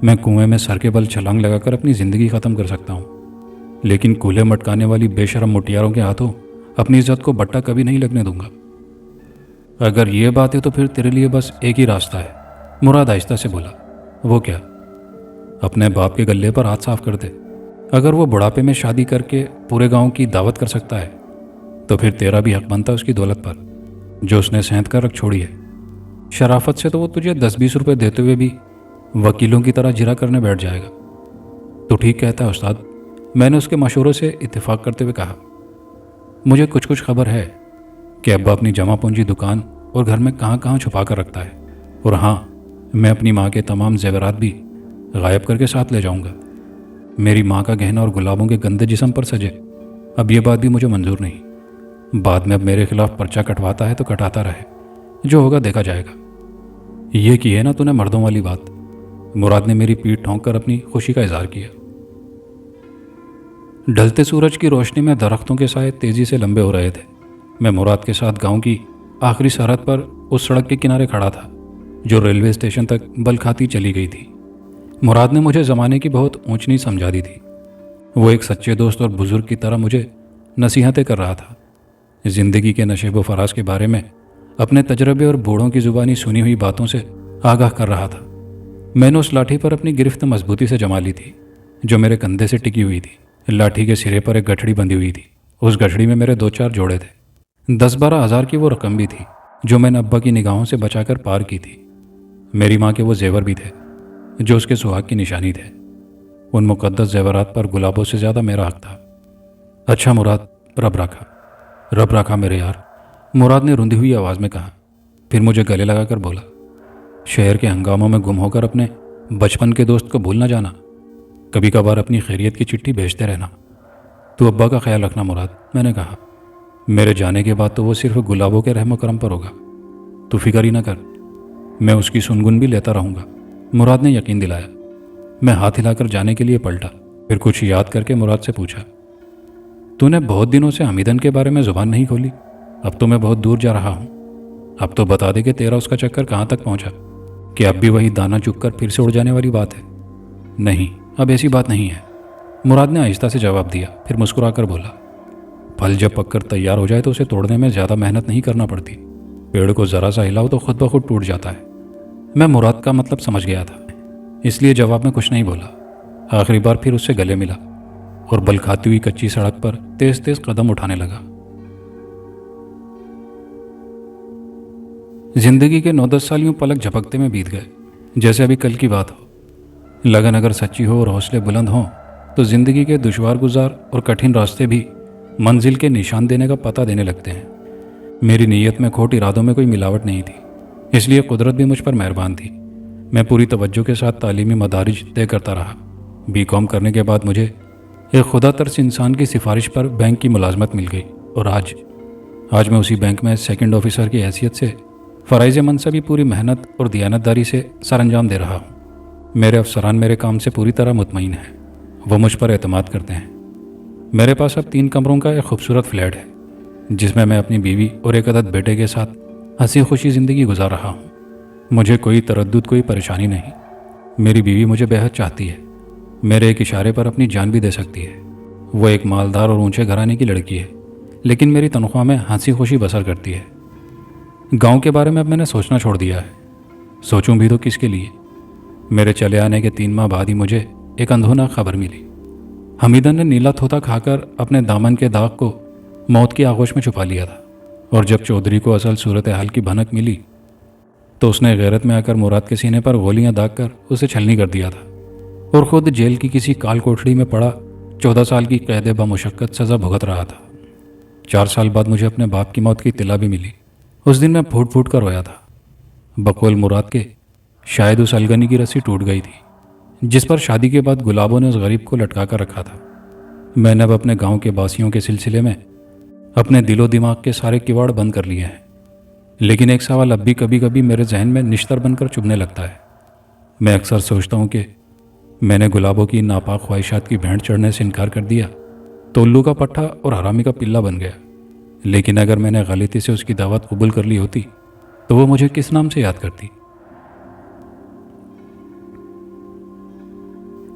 मैं कुएं में सर के बल छलांग लगाकर अपनी ज़िंदगी ख़त्म कर सकता हूँ, लेकिन कूल्हे मटकाने वाली बेशरम मुटियारों के हाथों अपनी इज्जत को बट्टा कभी नहीं लगने दूंगा। अगर ये बात है तो फिर तेरे लिए बस एक ही रास्ता है, मुराद आहिस्ता से बोला। वो क्या? अपने बाप के गले पर हाथ साफ कर दे। अगर वो बुढ़ापे में शादी करके पूरे गांव की दावत कर सकता है तो फिर तेरा भी हक बनता है उसकी दौलत पर जो उसने सेंध कर रख छोड़ी है। शराफत से तो वो तुझे 10-20 रुपये देते हुए भी वकीलों की तरह जिरा करने बैठ जाएगा। तो ठीक कहता है उस्ताद, मैंने उसके मशवरों से इत्तेफाक करते हुए कहा। मुझे कुछ कुछ खबर है कि अब्बा अपनी जमा पूंजी दुकान और घर में कहाँ कहाँ छुपा कर रखता है, और हाँ, मैं अपनी माँ के तमाम जेवरात भी गायब करके साथ ले जाऊंगा। मेरी माँ का गहना और गुलाबों के गंदे जिस्म पर सजे। अब ये बात भी मुझे मंजूर नहीं। बाद में अब मेरे खिलाफ पर्चा कटवाता है तो कटाता रहे, जो होगा देखा जाएगा। ये की है ना तूने मर्दों वाली बात। मुराद ने मेरी पीठ ठोंक कर अपनी खुशी का इजहार किया। ढलते सूरज की रोशनी में दरख्तों के साए तेजी से लंबे हो रहे थे। मैं मुराद के साथ गांव की आखिरी सरहद पर उस सड़क के किनारे खड़ा था जो रेलवे स्टेशन तक बल खाती चली गई थी। मुराद ने मुझे ज़माने की बहुत ऊंच नीच समझा दी थी। वो एक सच्चे दोस्त और बुजुर्ग की तरह मुझे नसीहतें कर रहा था। ज़िंदगी के नशेब व फराज के बारे में अपने तजर्बे और बूढ़ों की ज़ुबानी सुनी हुई बातों से आगाह कर रहा था। मैंने उस लाठी पर अपनी गिरफ्त मजबूती से जमा ली थी जो मेरे कंधे से टिकी हुई थी। लाठी के सिरे पर एक गठड़ी बंधी हुई थी। उस गठड़ी में मेरे 2-4 जोड़े थे। 10-12 हज़ार की वो रकम भी थी जो मैंने अब्बा की निगाहों से बचाकर पार की थी। मेरी माँ के वो जेवर भी थे जो उसके सुहाग की निशानी थे। उन मुकद्दस जेवरात पर गुलाबों से ज़्यादा मेरा हक था। अच्छा मुराद, रब रखा मेरे यार, मुराद ने रुंधी हुई आवाज़ में कहा। फिर मुझे गले लगाकर बोला, शहर के हंगामों में गुम होकर अपने बचपन के दोस्त को भूल न जाना, कभी कभार अपनी खैरियत की चिट्ठी भेजते रहना। तू अब्बा का ख्याल रखना मुराद, मैंने कहा। मेरे जाने के बाद तो वो सिर्फ गुलाबों के रहमो करम पर होगा, तू फिक्र ही ना कर, मैं उसकी सुनगुन भी लेता रहूँगा, मुराद ने यकीन दिलाया। मैं हाथ हिलाकर जाने के लिए पलटा, फिर कुछ याद करके मुराद से पूछा, तूने बहुत दिनों से हमीदन के बारे में ज़ुबान नहीं खोली। अब तो मैं बहुत दूर जा रहा हूँ, अब तो बता दे कि तेरा उसका चक्कर कहाँ तक पहुँचा, कि अब भी वही दाना चुगकर फिर से उड़ जाने वाली बात है। नहीं, अब ऐसी बात नहीं है, मुराद ने आहिस्ता से जवाब दिया, फिर मुस्कुराकर बोला, फल जब पककर तैयार हो जाए तो उसे तोड़ने में ज़्यादा मेहनत नहीं करना पड़ती। पेड़ को ज़रा सा हिलाओ तो खुद ब खुद टूट जाता है। मैं मुराद का मतलब समझ गया था, इसलिए जवाब में कुछ नहीं बोला। आखिरी बार फिर उससे गले मिला और बल खाती हुई कच्ची सड़क पर तेज तेज कदम उठाने लगा। जिंदगी के 9-10 साल यूं पलक झपकते में बीत गए, जैसे अभी कल की बात हो। लगन अगर सच्ची हो और हौसले बुलंद हों तो जिंदगी के दुश्वार गुजार और कठिन रास्ते भी मंजिल के निशान देने का पता देने लगते हैं। मेरी नीयत में खोट इरादों में कोई मिलावट नहीं थी, इसलिए कुदरत भी मुझ पर मेहरबान थी। मैं पूरी तवज्जो के साथ तालीमी मदारिज तय करता रहा। बीकॉम करने के बाद मुझे एक खुदा तर्स इंसान की सिफारिश पर बैंक की मुलाजमत मिल गई और आज मैं उसी बैंक में सेकंड ऑफिसर की हैसियत से फ़राइज़ मनसबी पूरी मेहनत और दियानतदारी से सरअंजाम दे रहा हूँ। मेरे अफसरान मेरे काम से पूरी तरह मुतमईन हैं, वो मुझ पर एतमाद करते हैं। मेरे पास अब 3 कमरों का एक खूबसूरत फ्लैट है, जिसमें मैं अपनी बीवी और एक अदद बेटे के साथ हंसी खुशी ज़िंदगी गुजार रहा हूँ। मुझे कोई तरद्दुद, कोई परेशानी नहीं। मेरी बीवी मुझे बेहद चाहती है, मेरे एक इशारे पर अपनी जान भी दे सकती है। वो एक मालदार और ऊंचे घराने की लड़की है, लेकिन मेरी तनख्वाह में हंसी खुशी बसर करती है। गांव के बारे में अब मैंने सोचना छोड़ दिया है, सोचूं भी तो किसके लिए। मेरे चले आने के 3 माह बाद ही मुझे एक अनहोनी खबर मिली। हमीदन ने नीला थोथा खाकर अपने दामन के दाग को मौत की आगोश में छुपा लिया था, और जब चौधरी को असल सूरत हाल की भनक मिली तो उसने गैरत में आकर मुराद के सीने पर गोलियां दागकर उसे छलनी कर दिया था, और ख़ुद जेल की किसी काल कोठड़ी में पड़ा 14 साल की कैद बमुशक्कत सज़ा भुगत रहा था। 4 साल बाद मुझे अपने बाप की मौत की इत्तला भी मिली। उस दिन मैं फूट फूट कर रोया था। बकौल मुराद के शायद उस अलगनी की रस्सी टूट गई थी जिस पर शादी के बाद गुलाबों ने उस गरीब को लटका कर रखा था। मैंने अब अपने गांव के बासियों के सिलसिले में अपने दिलो दिमाग के सारे किवाड़ बंद कर लिए हैं, लेकिन एक सवाल अब भी कभी कभी मेरे जहन में निश्तर बनकर चुभने लगता है। मैं अक्सर सोचता हूँ कि मैंने गुलाबों की नापाक ख्वाहिशात की भेंट चढ़ने से इनकार कर दिया तो उल्लू का पट्टा और हरामी का पिल्ला बन गया। लेकिन अगर मैंने गलती से उसकी दावत कबूल कर ली होती तो वो मुझे किस नाम से याद करती।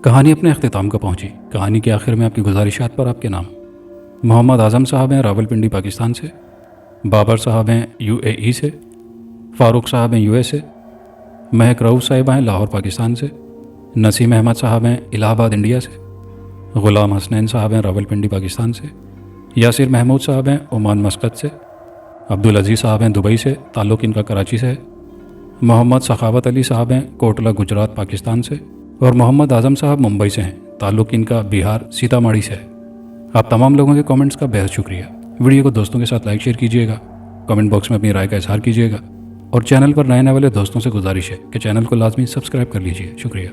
कहानी अपने अख्तिताम को पहुंची। कहानी के आखिर में आपकी गुजारिशात पर आपके नाम। मोहम्मद आज़म साहब हैं रावलपिंडी पाकिस्तान से, बाबर साहब हैं UAE से, फ़ारूक साहब हैं US से, महक रऊफ़ साहिबा हैं लाहौर पाकिस्तान से, नसीम अहमद साहब हैं इलाहाबाद इंडिया से, ग़ुलाम हसनैन साहब हैं रावलपिंडी पाकिस्तान से, यासिर महमूद साहब हैं ओमान मस्कत से, अब्दुल अजीज़ साहब हैं दुबई से, ताल्लुक़ इनका कराची से है, मोहम्मद सखावत अली साहब हैं कोटला गुजरात पाकिस्तान से, और मोहम्मद आज़म साहब मुंबई से हैं, ताल्लुक़ इनका बिहार सीतामढ़ी से है। आप तमाम लोगों के कमेंट्स का बेहद शुक्रिया। वीडियो को दोस्तों के साथ लाइक शेयर कीजिएगा, कमेंट बॉक्स में अपनी राय का इजहार कीजिएगा, और चैनल पर नए आने वाले दोस्तों से गुजारिश है कि चैनल को लाजमी सब्सक्राइब कर लीजिए। शुक्रिया।